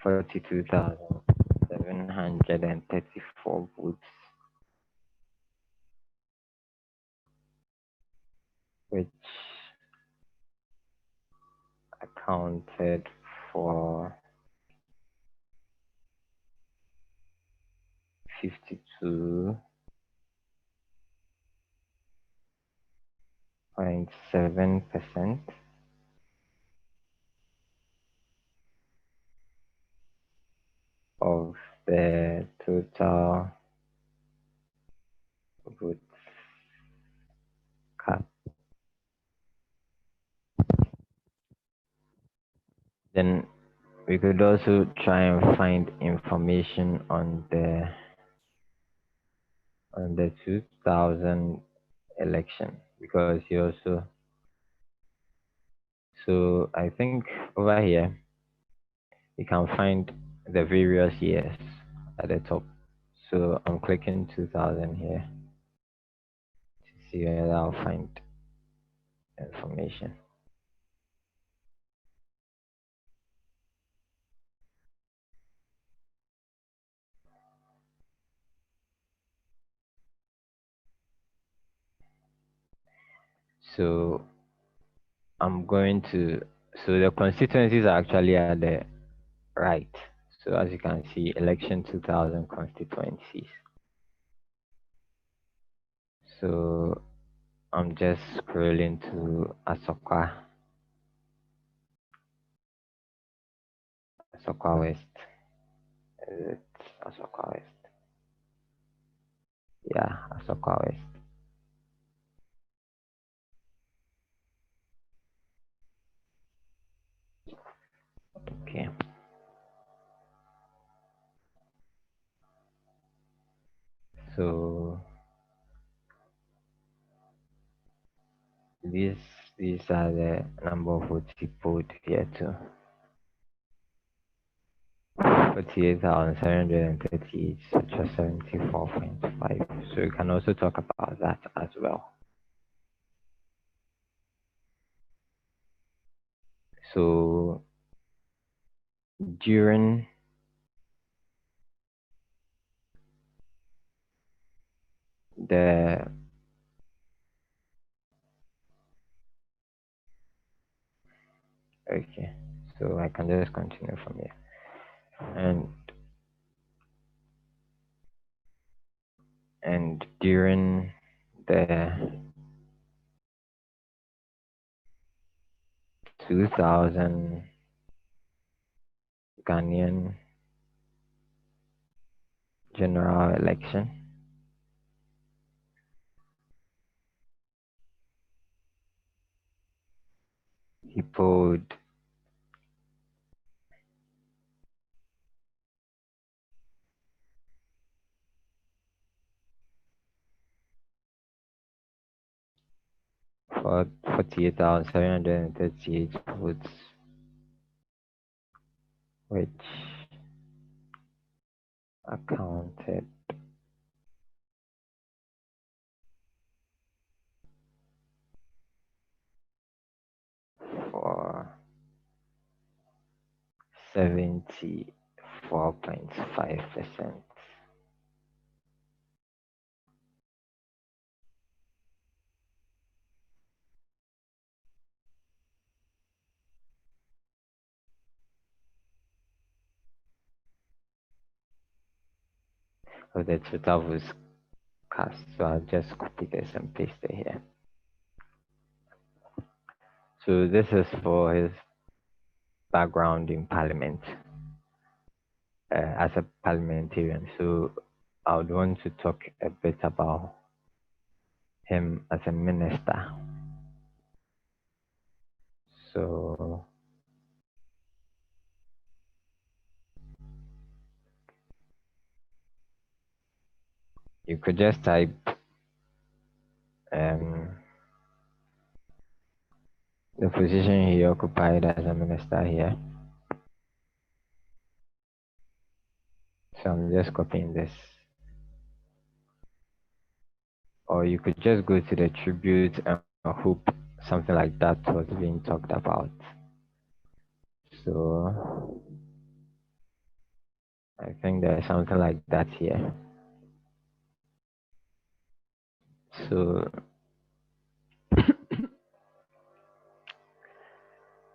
42,734 votes, which accounted for 52.7% of the total votes cast. Then we could also try and find information on the 2000 election, because he also, so I think over here you can find the various years at the top. So I'm clicking 2000 here to see whether I'll find information. So I'm going to, so the constituencies are actually at the right. So as you can see, election 2000 constituencies. So I'm just scrolling to Asokwa West. Is it Asokwa West? Yeah, Asokwa West. Okay. So these these are the number of votes he put here too. 48,738, which was 74.5. So you can also talk about that as well. So during the okay, so I can just continue from here. And during the 2000 Ghanaian general election, he polled 48,738 votes, which accounted 74.5%. Of the total votes cast. So I'll just copy this and paste it here. So this is for his background in parliament as a parliamentarian. So I would want to talk a bit about him as a minister. So you could just type the position he occupied as a minister here. So I'm just copying this. Or you could just go to the tribute and hope something like that was being talked about. So I think there's something like that here. So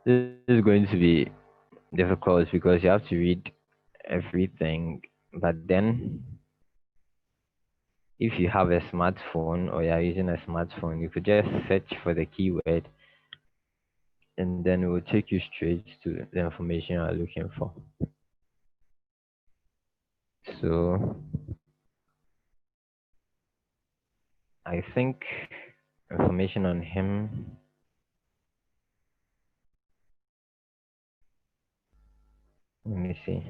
this is going to be difficult because you have to read everything, but then if you have a smartphone or you're using a smartphone, you could just search for the keyword and then it will take you straight to the information you're looking for. So I think information on him. Let me see.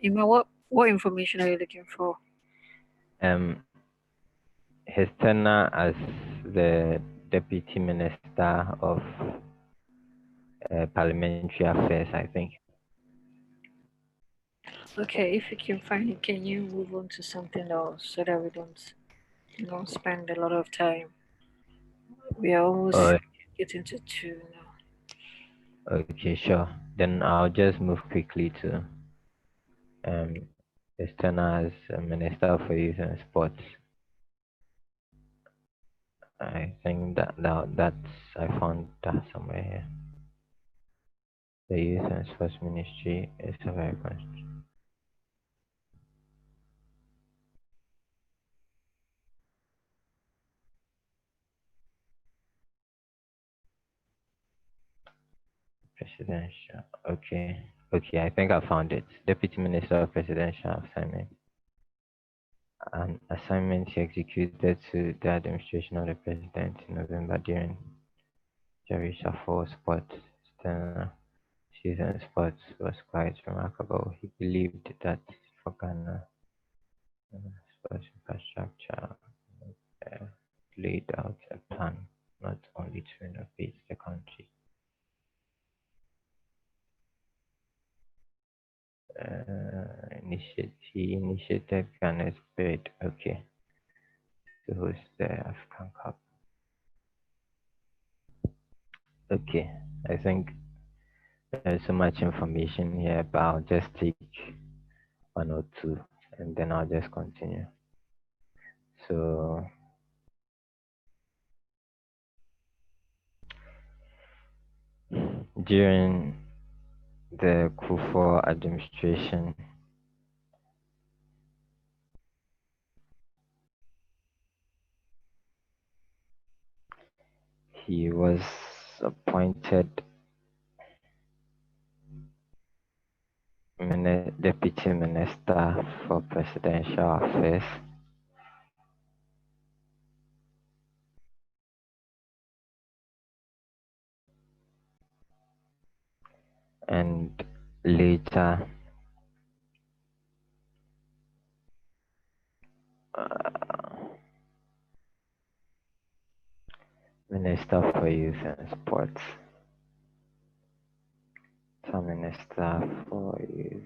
Ima, what information are you looking for? Um, his tenure as the deputy minister of parliamentary affairs, I think. Okay, if you can find it, can you move on to something else so that we don't spend a lot of time? We are almost Uh, getting to 2 now. okay, sure. Then I'll just move quickly to um, his tenure as minister for youth and sports. I think that's I found that somewhere here. The youth and sports ministry is a very presidential. Okay, I think I found it. Deputy Minister of Presidential Assignment. An assignment he executed to the administration of the president in November during Jerry Shuffle Sports season sports was quite remarkable. He believed that for Ghana, sports infrastructure uh, laid out a plan not only to renovate the country. He initiated Ghana's bid, to host the African Cup. Okay, I think there's so much information here, but I'll just take one or two and then I'll just continue. So during the Kufuor administration, he was appointed Deputy Minister for Presidential Affairs. And later Minister for Youth and Sports. So Minister for Youth.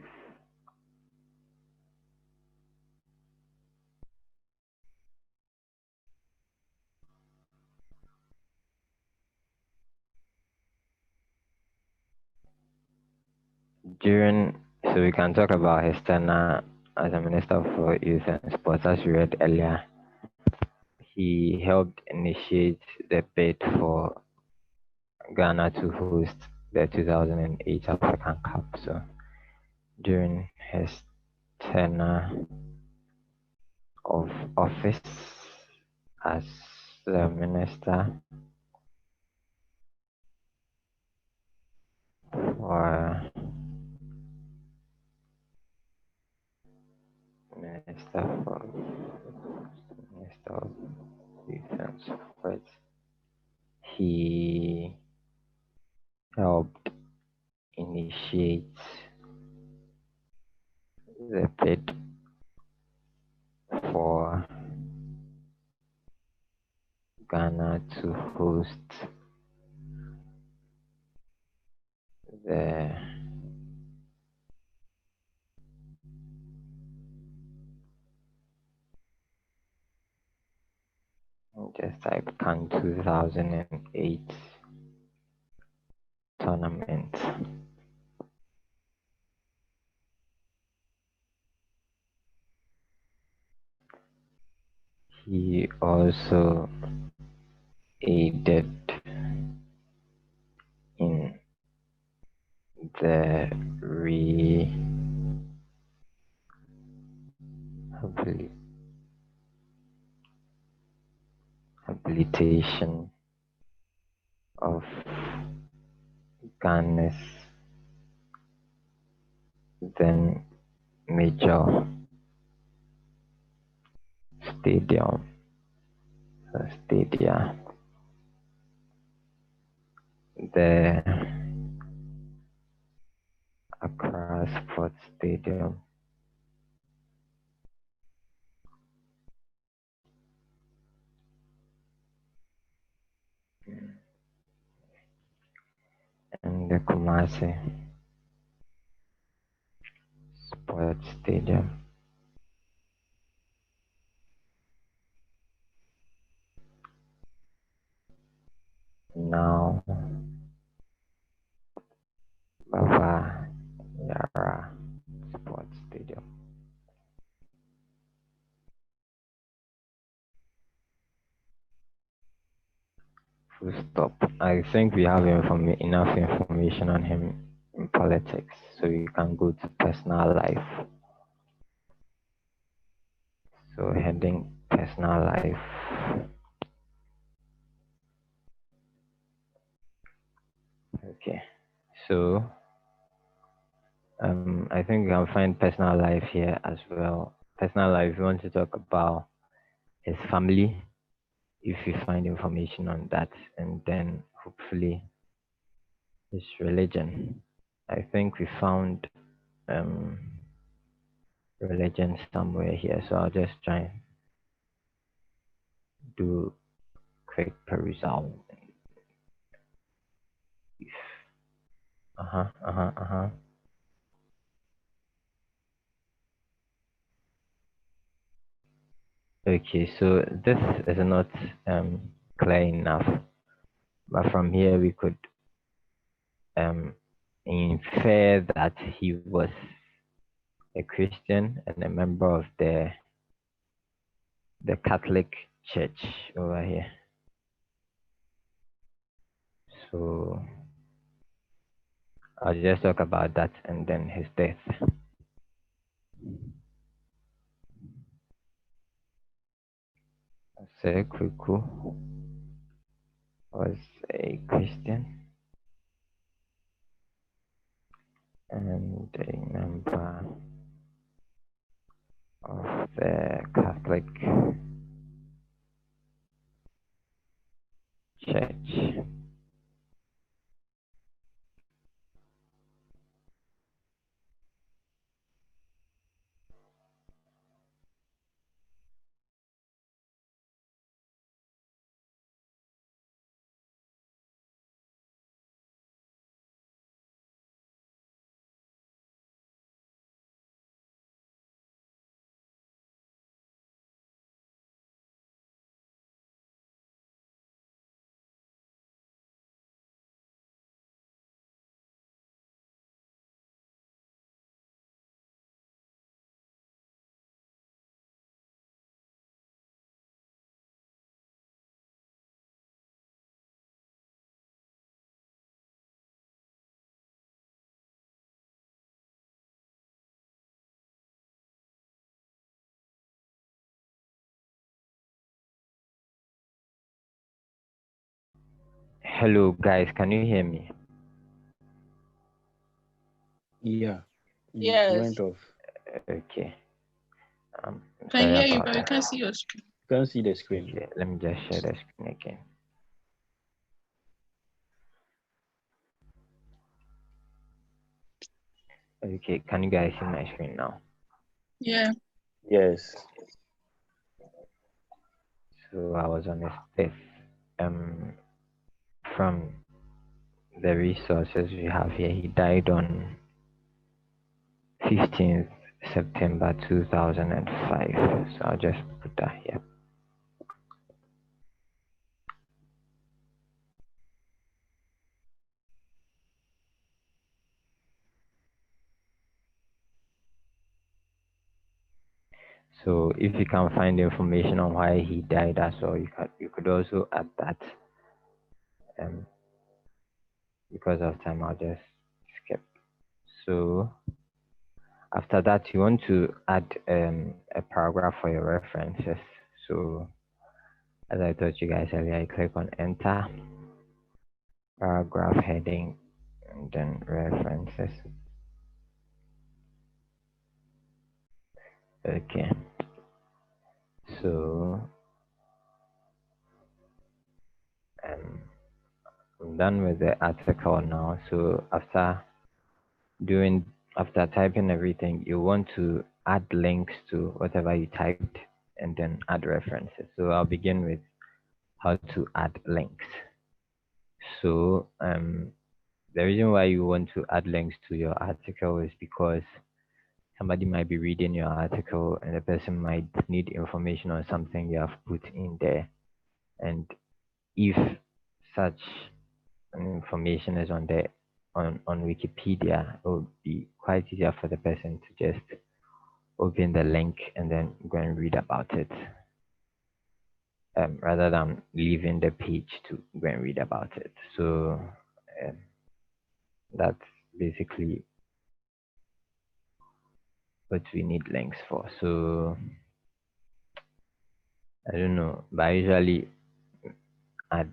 during, so we can talk about his tenure as a minister for youth and sports. As we read earlier, he helped initiate the bid for Ghana to host the 2008 African Cup. So during his tenure of office as the minister for minister for minister of defense, but he helped initiate the bid for Ghana to host the just type CAN 2008 tournament. He also aided in the rehabilitation of Ghana's then major stadium, stadia, the Accra Sports Stadium. And the Kumasi Sports Stadium. Now, Baba Yara Sports Stadium. Full stop. I think we have enough information on him in politics, so we can go to personal life. So heading personal life. Okay. So I think we can find personal life here as well. Personal life, we want to talk about his family, if we find information on that, and then hopefully his religion. I think we found um, religion somewhere here, so I'll just try and do quick perusal. Uh-huh. Okay, so this is not clear enough, but from here we could um, infer that he was a Christian and a member of the Catholic Church over here. So I'll just talk about that and then his death. Kuku was a Christian and a member of the Catholic Church. Hello, guys. Can you hear me? Yeah, you went Yes. off. Okay. Can Sorry hear you, about but we that. can't see your screen. Can't see the screen. Okay, let me just share the screen again. Okay, can you guys see my screen now? Yeah. Yes. So I was on a step. Um, from the resources we have here, he died on 15th September 2005. So I'll just put that here. So if you can find information on why he died as well, you could also add that. Because of time, I'll just skip. So after that, you want to add a paragraph for your references. So as I told you guys earlier, you click on enter, paragraph heading, and then references. Okay. So I'm done with the article now. So after typing everything, you want to add links to whatever you typed and then add references. So I'll begin with how to add links. So the reason why you want to add links to your article is because somebody might be reading your article and the person might need information on something you have put in there. And if such information is on Wikipedia, it would be quite easier for the person to just open the link and then go and read about it, rather than leaving the page to go and read about it. So um, that's basically what we need links for. So I don't know, but I usually add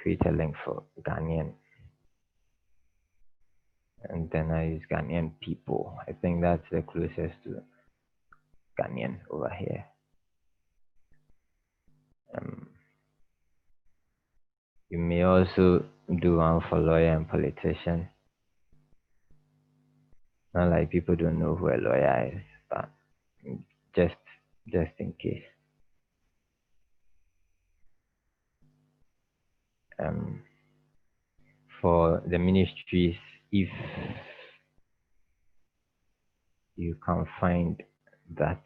create a link for Ghanaian, and then I use Ghanaian people. I think that's the closest to Ghanaian over here. Um, you may also do one for lawyer and politician. Not like people don't know who a lawyer is, but just just in case. Um, for the ministries, if you can find that,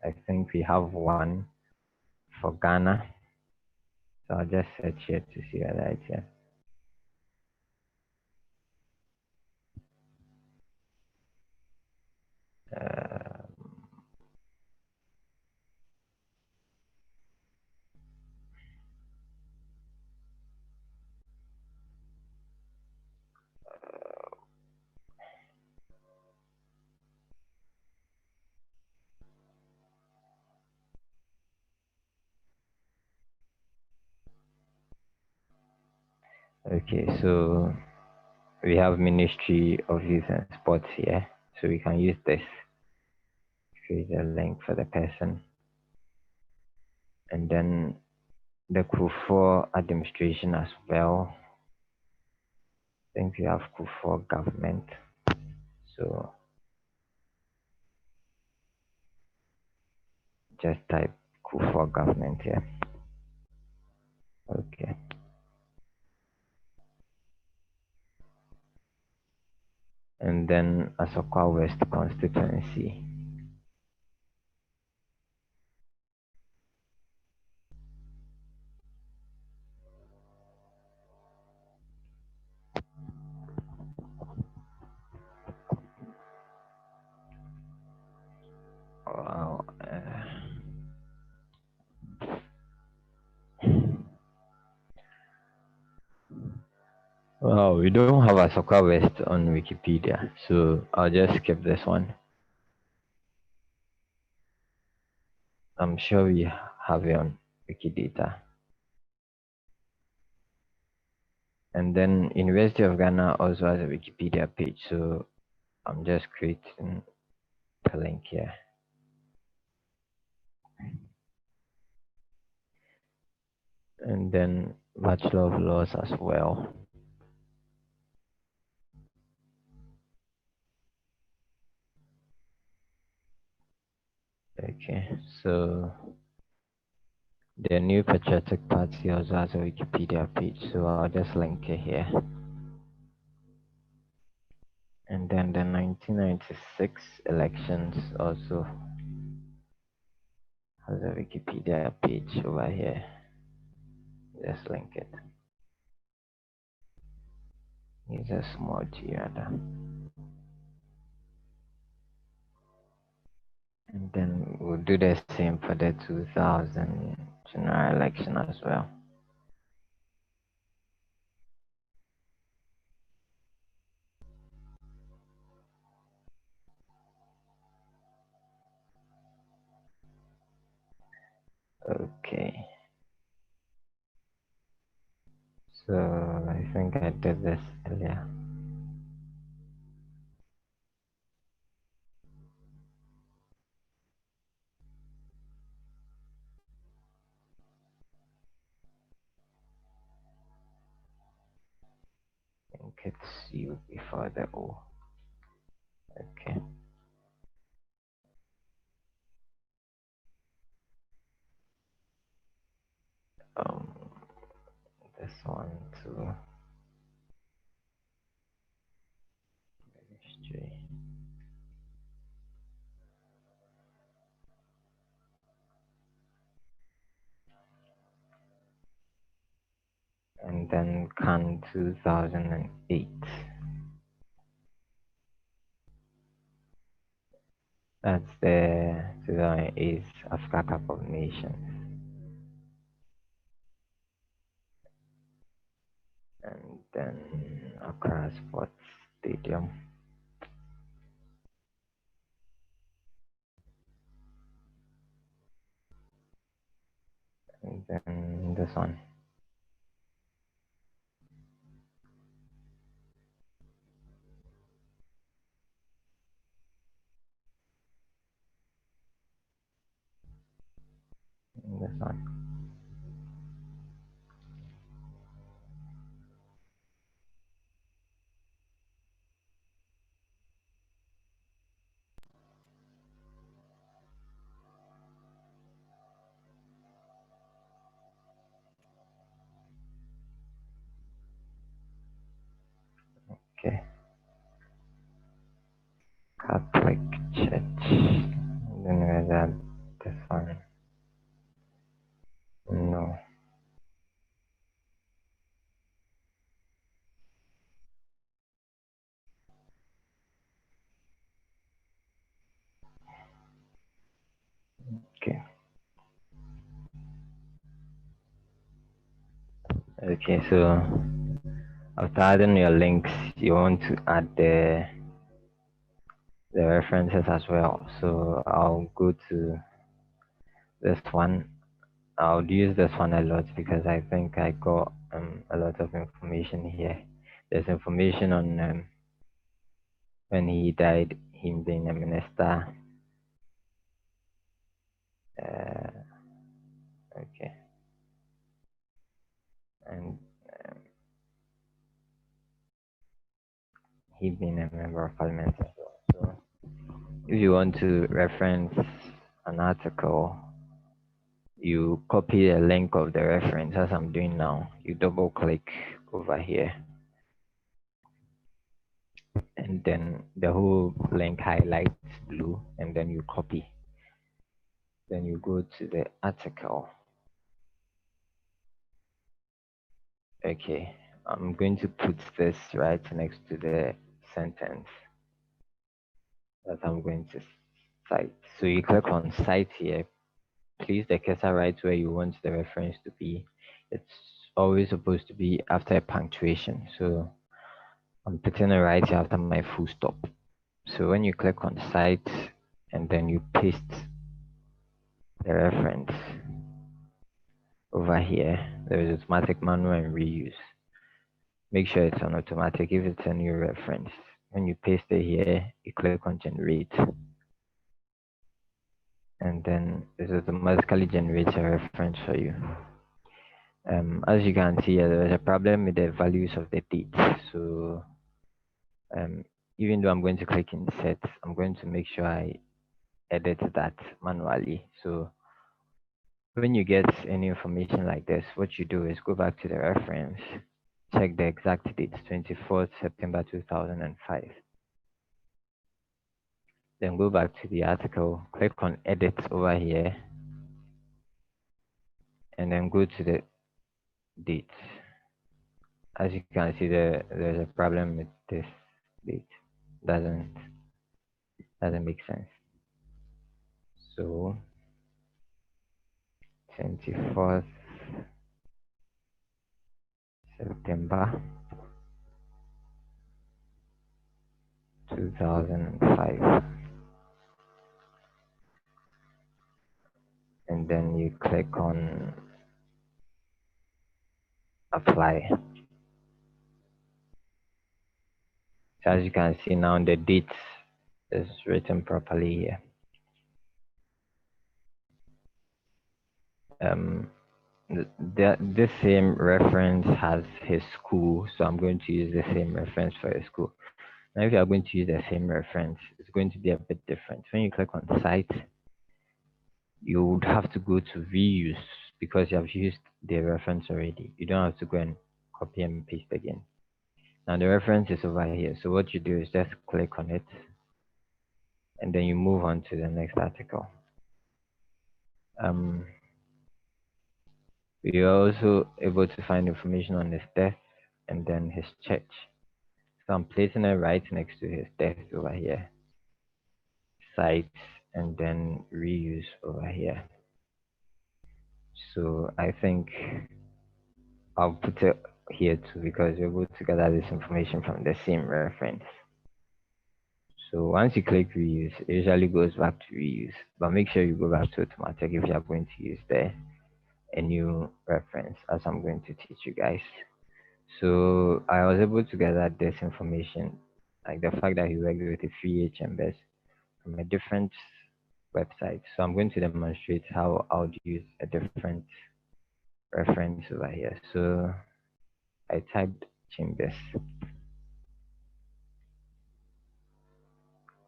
I think we have one for Ghana. So I'll just search here to see whether it's here. Okay, so we have Ministry of Youth and Sports here. So we can use this, create a link for the person. And then the Kufuor administration as well. I think we have Kufuor government. So just type Kufuor government here. Okay. And then Asokwa West constituency. Wow. Well, we don't have Asokwa West on Wikipedia, so I'll just skip this one. I'm sure we have it on Wikidata. And then University of Ghana also has a Wikipedia page, so I'm just creating the link here. And then Bachelor of Laws as well. Okay, so the New Patriotic Party also has a Wikipedia page, so I'll just link it here. And then the 1996 elections also has a Wikipedia page over here. Just link it. Use a small G rather. And then we'll do the same for the 2000 general election as well. Okay. So I think I did this earlier. I think it's U before the O. Okay. Um, this one too. History. And then Cannes 2008. That's the 2008 Africa Cup of Nations. And then Accra Sports Stadium. And then this one. And this one. Okay. Catholic Church. And then where's that? This one. No. Okay. Okay, so after adding your links, you want to add the references as well. So I'll go to this one. I'll use this one a lot because I think I got a lot of information here. There's information on when he died, him being a minister. Okay, and he being a member of parliament as well. So if you want to reference an article, you copy the link of the reference as I'm doing now. You double click over here, and then the whole link highlights blue, and then you copy. Then you go to the article. Okay, I'm going to put this right next to the sentence that I'm going to cite. So you click on cite here, place the cursor right where you want the reference to be. It's always supposed to be after a punctuation. So I'm putting it right here after my full stop. So when you click on cite and then you paste the reference over here, there is automatic manual and reuse. make sure it's on automatic. If it's a new reference, when you paste it here, you click on generate, and then it automatically generates a reference for you. As you can see, there's a problem with the values of the dates. So um, even though I'm going to click insert, I'm going to make sure I edit that manually. So when you get any information like this, what you do is go back to the reference, check the exact date, 24th September 2005. Then go back to the article, click on edit over here, and then go to the date. As you can see, there's a problem with this date. Doesn't doesn't make sense. So 24th September 2005, and then you click on apply. So as you can see now, the date is written properly here. Um, this same reference has his school, so I'm going to use the same reference for his school. Now, if you are going to use the same reference, it's going to be a bit different. When you click on site, you would have to go to reuse because you have used the reference already. You don't have to go and copy and paste again. Now the reference is over here. So what you do is just click on it and then you move on to the next article. Um, you're also able to find information on his death and then his church. So I'm placing it right next to his death over here. Sites and then reuse over here. So I think I'll put it here too because we're able to gather this information from the same reference. So once you click reuse, it usually goes back to reuse, but make sure you go back to automatic if you are going to use a new reference as I'm going to teach you guys. So I was able to gather this information, like the fact that he worked with a free HMBS from a different website. So I'm going to demonstrate how I would use a different reference over here. So I typed Chambers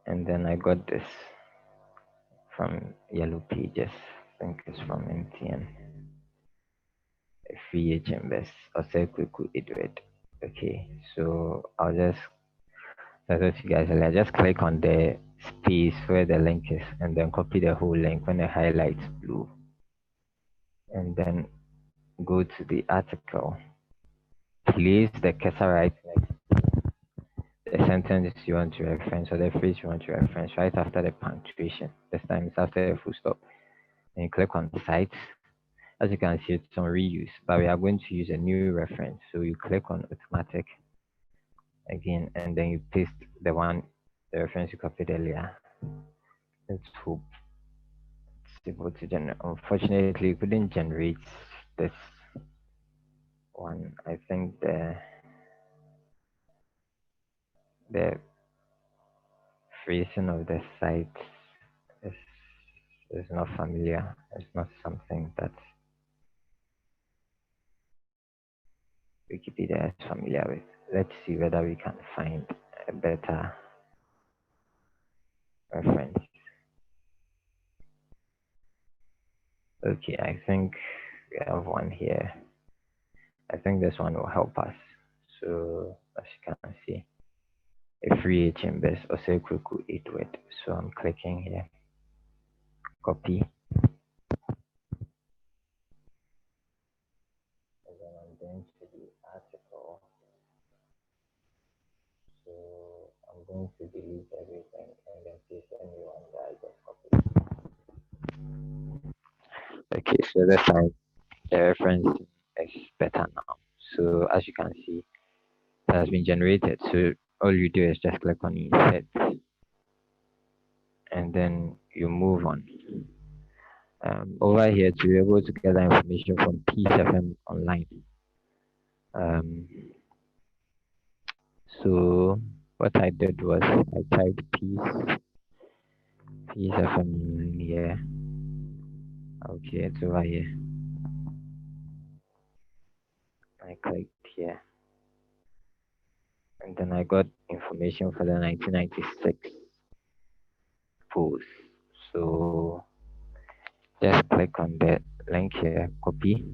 and then I got this from Yellow Pages. I think it's from MTN. A free HMBS or Kuku Edward. Okay, so I'll just that's what you guys earlier. Just click on the space where the link is and then copy the whole link when it highlights blue. And then go to the article. Place the cursor right next to the sentence you want to reference or the phrase you want to reference right after the punctuation. This time it's after the full stop. And you click on sites. As you can see, it's on reuse, but we are going to use a new reference. So you click on automatic again, and then you paste the reference you copied earlier. Let's hope it's able to generate. Unfortunately, it couldn't generate this one. I think the phrasing of the site is is not familiar. It's not something that Wikipedia is familiar with. Let's see whether we can find a better reference. Okay, I think we have one here. I think this one will help us. So as you can see, a free HMBS or say Kuku 8 So I'm clicking here, copy, and then I'm going to the article. So I'm going to delete everything and then paste a new one that I just copied. Okay, so this time the reference is better now. So as you can see, it has been generated. So all you do is just click on insert and then you move on. Over here to be able to gather information from PCFM online. Um, So what I did was I typed peace FM here. Okay, it's over here. I clicked here, and then I got information for the 1996 post. So just click on the link here, copy,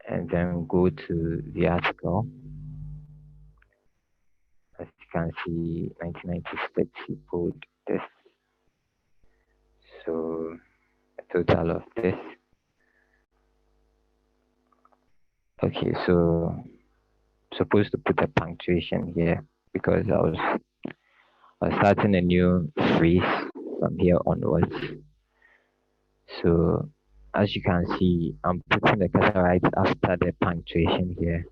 and then go to the article. As you can see, 1996 he put this. So a total of this. Okay, so supposed to put a punctuation here because I was starting a new phrase from here onwards. So as you can see, I'm putting the cursor right after the punctuation here,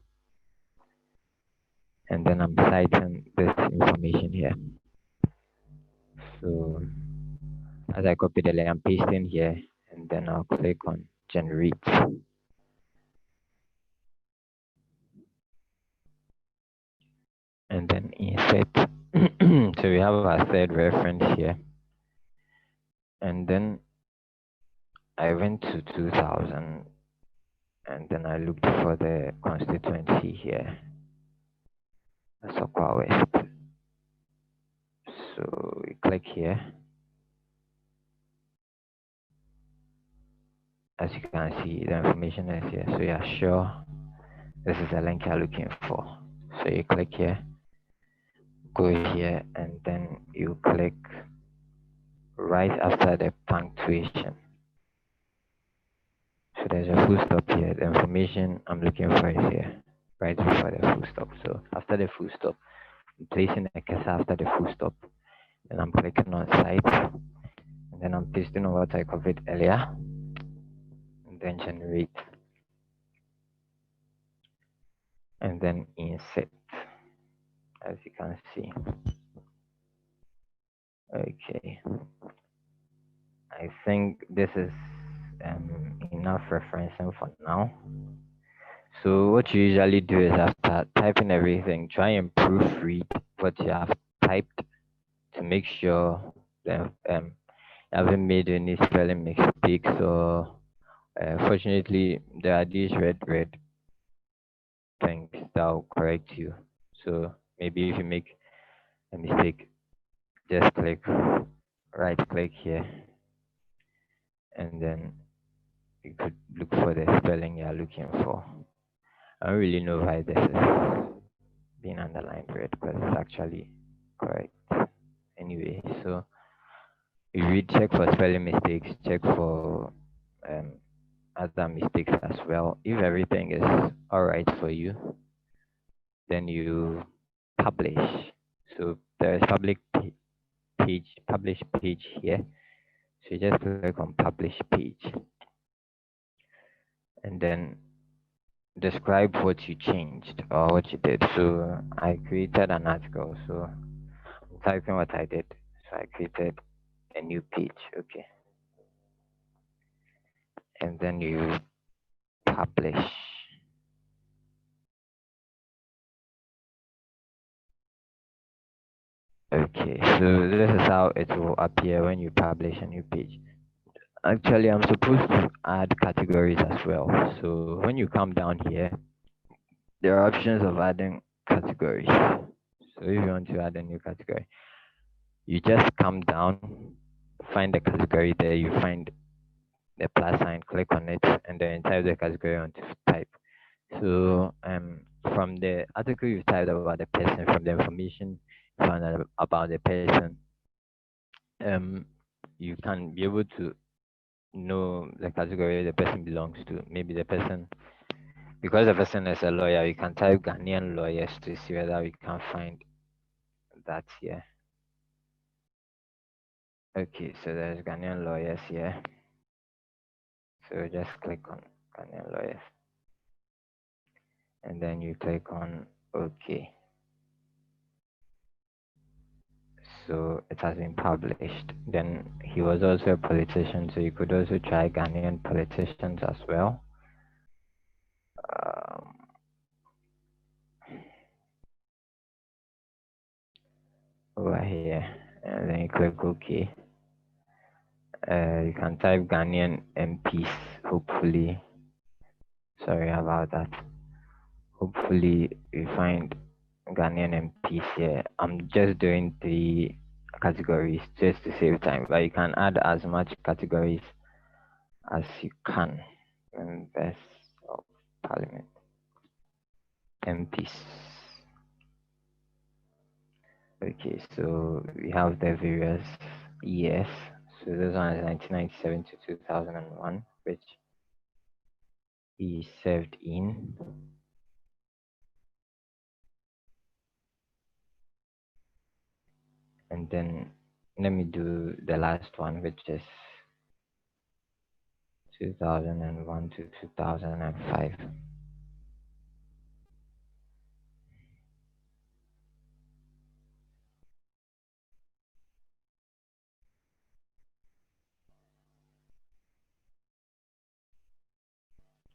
and then I'm citing this information here. So as I copy the layer, I'm pasting here, and then I'll click on generate. And then insert. So we have our third reference here. And then I went to 2000, and then I looked for the constituency here, Sokwa West. So we click here. As you can see, the information is here. So you're sure this is the link you're looking for. So you click here, go here, and then you click right after the punctuation. So there's a full stop here. The information I'm looking for is here, right before the full stop. So after the full stop, I'm placing a cursor after the full stop, and I'm clicking on site, and then I'm pasting on what I covered earlier, and then generate, and then insert, as you can see. Okay, I think this is enough referencing for now. So what you usually do is after typing everything, try and proofread what you have typed to make sure that you haven't made any spelling mistakes. So fortunately, there are these red things that will correct you. So maybe if you make a mistake, just right click here, and then you could look for the spelling you're looking for. I don't really know why this is being underlined red, but it's actually correct. Anyway, so if you check for spelling mistakes, check for other mistakes as well. If everything is all right for you, then you publish. So there is publish page here. So you just click on publish page, and then describe what you changed or what you did. So I created an article. So I'm typing what I did. So I created a new page. Okay, and then you publish. Okay, so this is how it will appear when you publish a new page. Actually, I'm supposed to add categories as well. So when you come down here, there are options of adding categories. So if you want to add a new category, you just come down, find the category there, you find the plus sign, click on it, and then type the category you want to type. So from the article you typed about the person, from the information you found out about the person, you can be able to know the category the person belongs to. Maybe the person, because the person is a lawyer, you can type Ghanaian lawyers to see whether we can find that here. Okay, so there's Ghanaian lawyers here. So just click on Ghanaian lawyers. And then you click on OK. So it has been published. Then he was also a politician, so you could also try Ghanaian politicians as well. Um, here, and then you click OK. You can type Ghanaian MPs, hopefully. Sorry about that. Hopefully, we find Ghanaian MPs here. I'm just doing 3 categories just to save time, but you can add as much categories as you can. Members of Parliament, MPs. Okay, so we have the various years. So this one is 1997 to 2001, which he served in. And then let me do the last one, which is 2001 to 2005.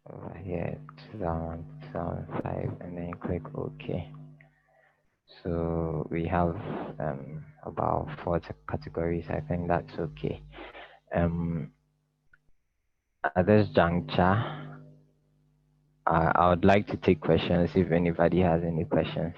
Over here, 2001, 2005, and then click OK. So we have about 4 categories. I think that's okay. At this juncture, I would like to take questions if anybody has any questions.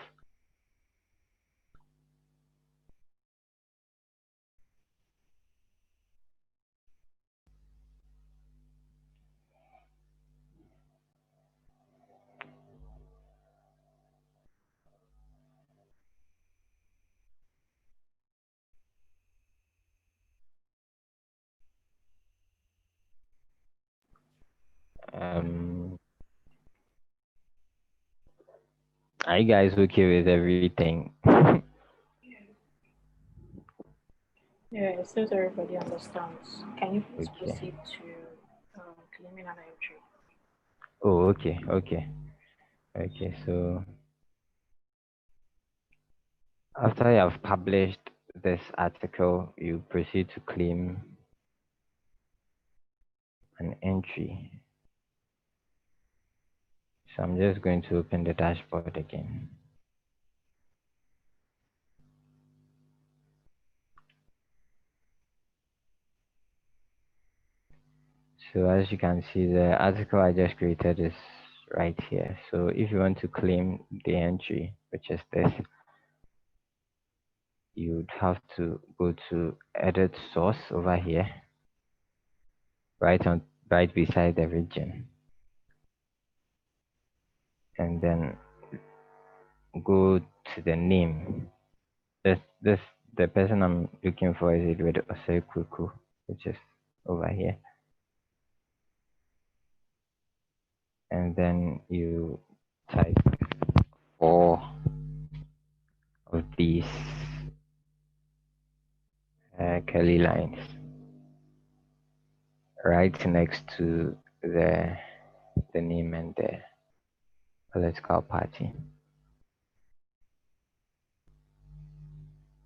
Are you guys okay with everything? Yeah, it seems everybody understands. Can you please Okay. proceed to claiming an entry? Oh, okay, okay. Okay, so after you have published this article, you proceed to claim an entry. So I'm just going to open the dashboard again. So as you can see, the article I just created is right here. So if you want to claim the entry, which is this, you'd have to go to edit source over here, right beside the region, and then go to the name. This the person I'm looking for is Edward Osei, which is over here. And then you type 4 of these curly lines right next to the name and the political party.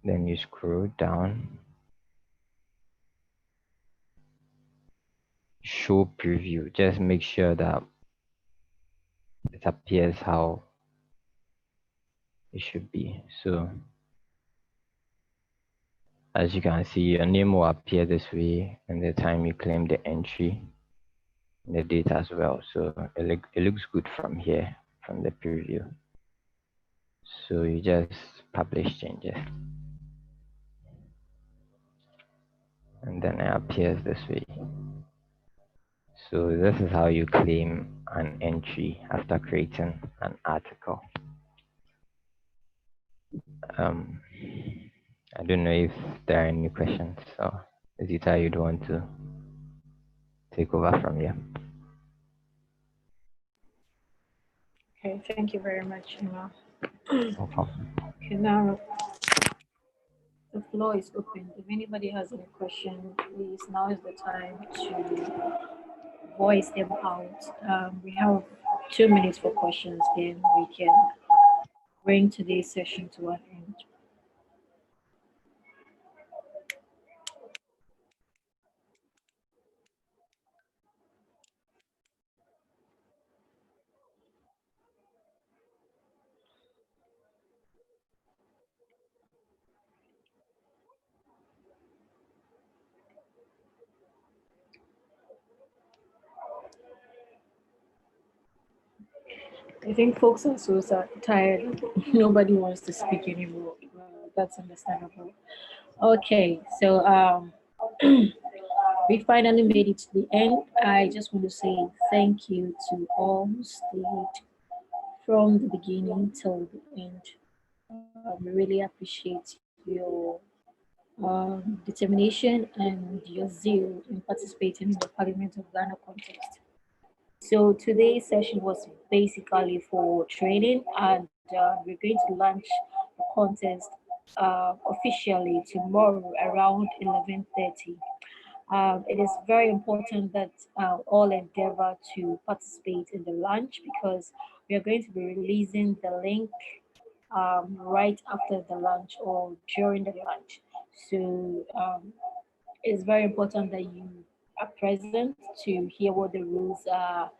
Then you scroll down, show preview. Just make sure that it appears how it should be. So as you can see, your name will appear this way and the time you claim the entry, the date as well. So it looks good from here, from the preview. So you just publish changes. And then it appears this way. So this is how you claim an entry after creating an article. I don't know if there are any questions. So Zita, you'd want to take over from here. Okay, thank you very much, Emma. Okay. Okay, now the floor is open. If anybody has any question, please, now is the time to voice them out. We have 2 minutes for questions, then we can bring today's session to an end. I think folks are so tired. Nobody wants to speak anymore. That's understandable. Okay, so we finally made it to the end. I just want to say thank you to all who stayed from the beginning till the end. We really appreciate your determination and your zeal in participating in the Parliament of Ghana contest. So today's session was basically for training, and we're going to launch the contest officially tomorrow around 11:30. It is very important that all endeavor to participate in the launch because we are going to be releasing the link right after the launch or during the launch. So it's very important that you are present to hear what the rules are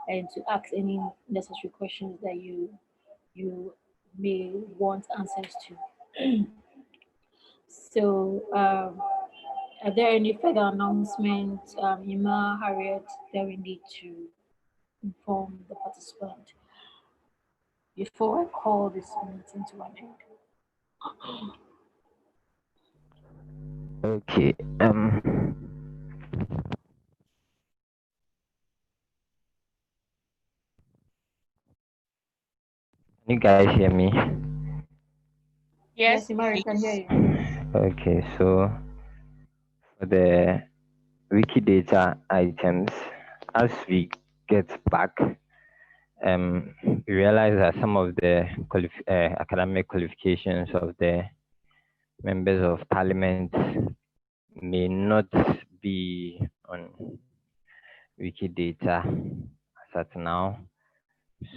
and to ask any necessary questions that you may want answers to. So, are there any further announcements, Ima, Harriet, that we need to inform the participant before I call this meeting to an end? Okay. Can you guys hear me? Yes, Yes, Ima, I can hear please. you. Okay, so for the Wikidata items, as we get back, we realize that some of the academic qualifications of the members of parliament may not be on Wikidata as at now.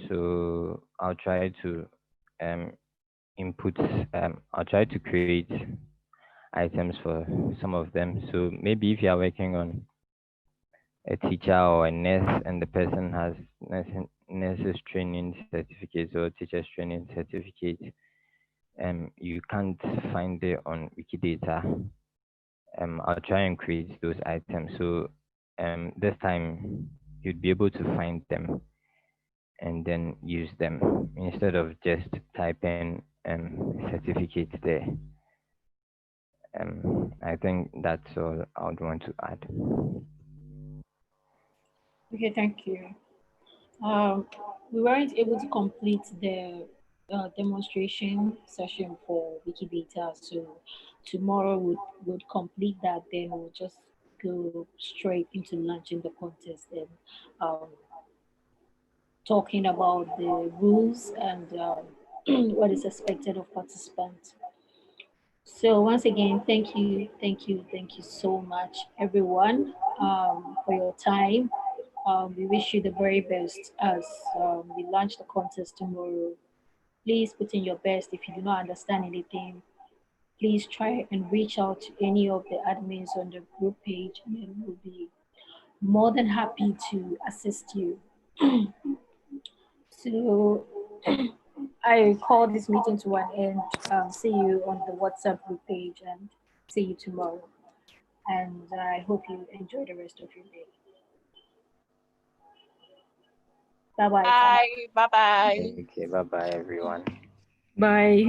So I'll try to um, input, I'll try to create items for some of them. So maybe if you are working on a teacher or a nurse and the person has nurses training certificates or teachers training certificates, you can't find it on Wikidata. I'll try and create those items. So this time you'd be able to find them and then use them instead of just typing certificate there. I think that's all I would want to add. Okay, thank you. We weren't able to complete the demonstration session for Wikidata, so tomorrow would complete that. Then we'll just go straight into launching the contest and um, talking about the rules and what is expected of participants. So once again, thank you so much, everyone, for your time. We wish you the very best as we launch the contest tomorrow. Please put in your best. If you do not understand anything, please try and reach out to any of the admins on the group page, and we'll be more than happy to assist you. So I call this meeting to an end. See you on the WhatsApp group page and see you tomorrow. And I hope you enjoy the rest of your day. Bye bye for now. Bye. Bye bye. Okay, bye bye everyone. Bye.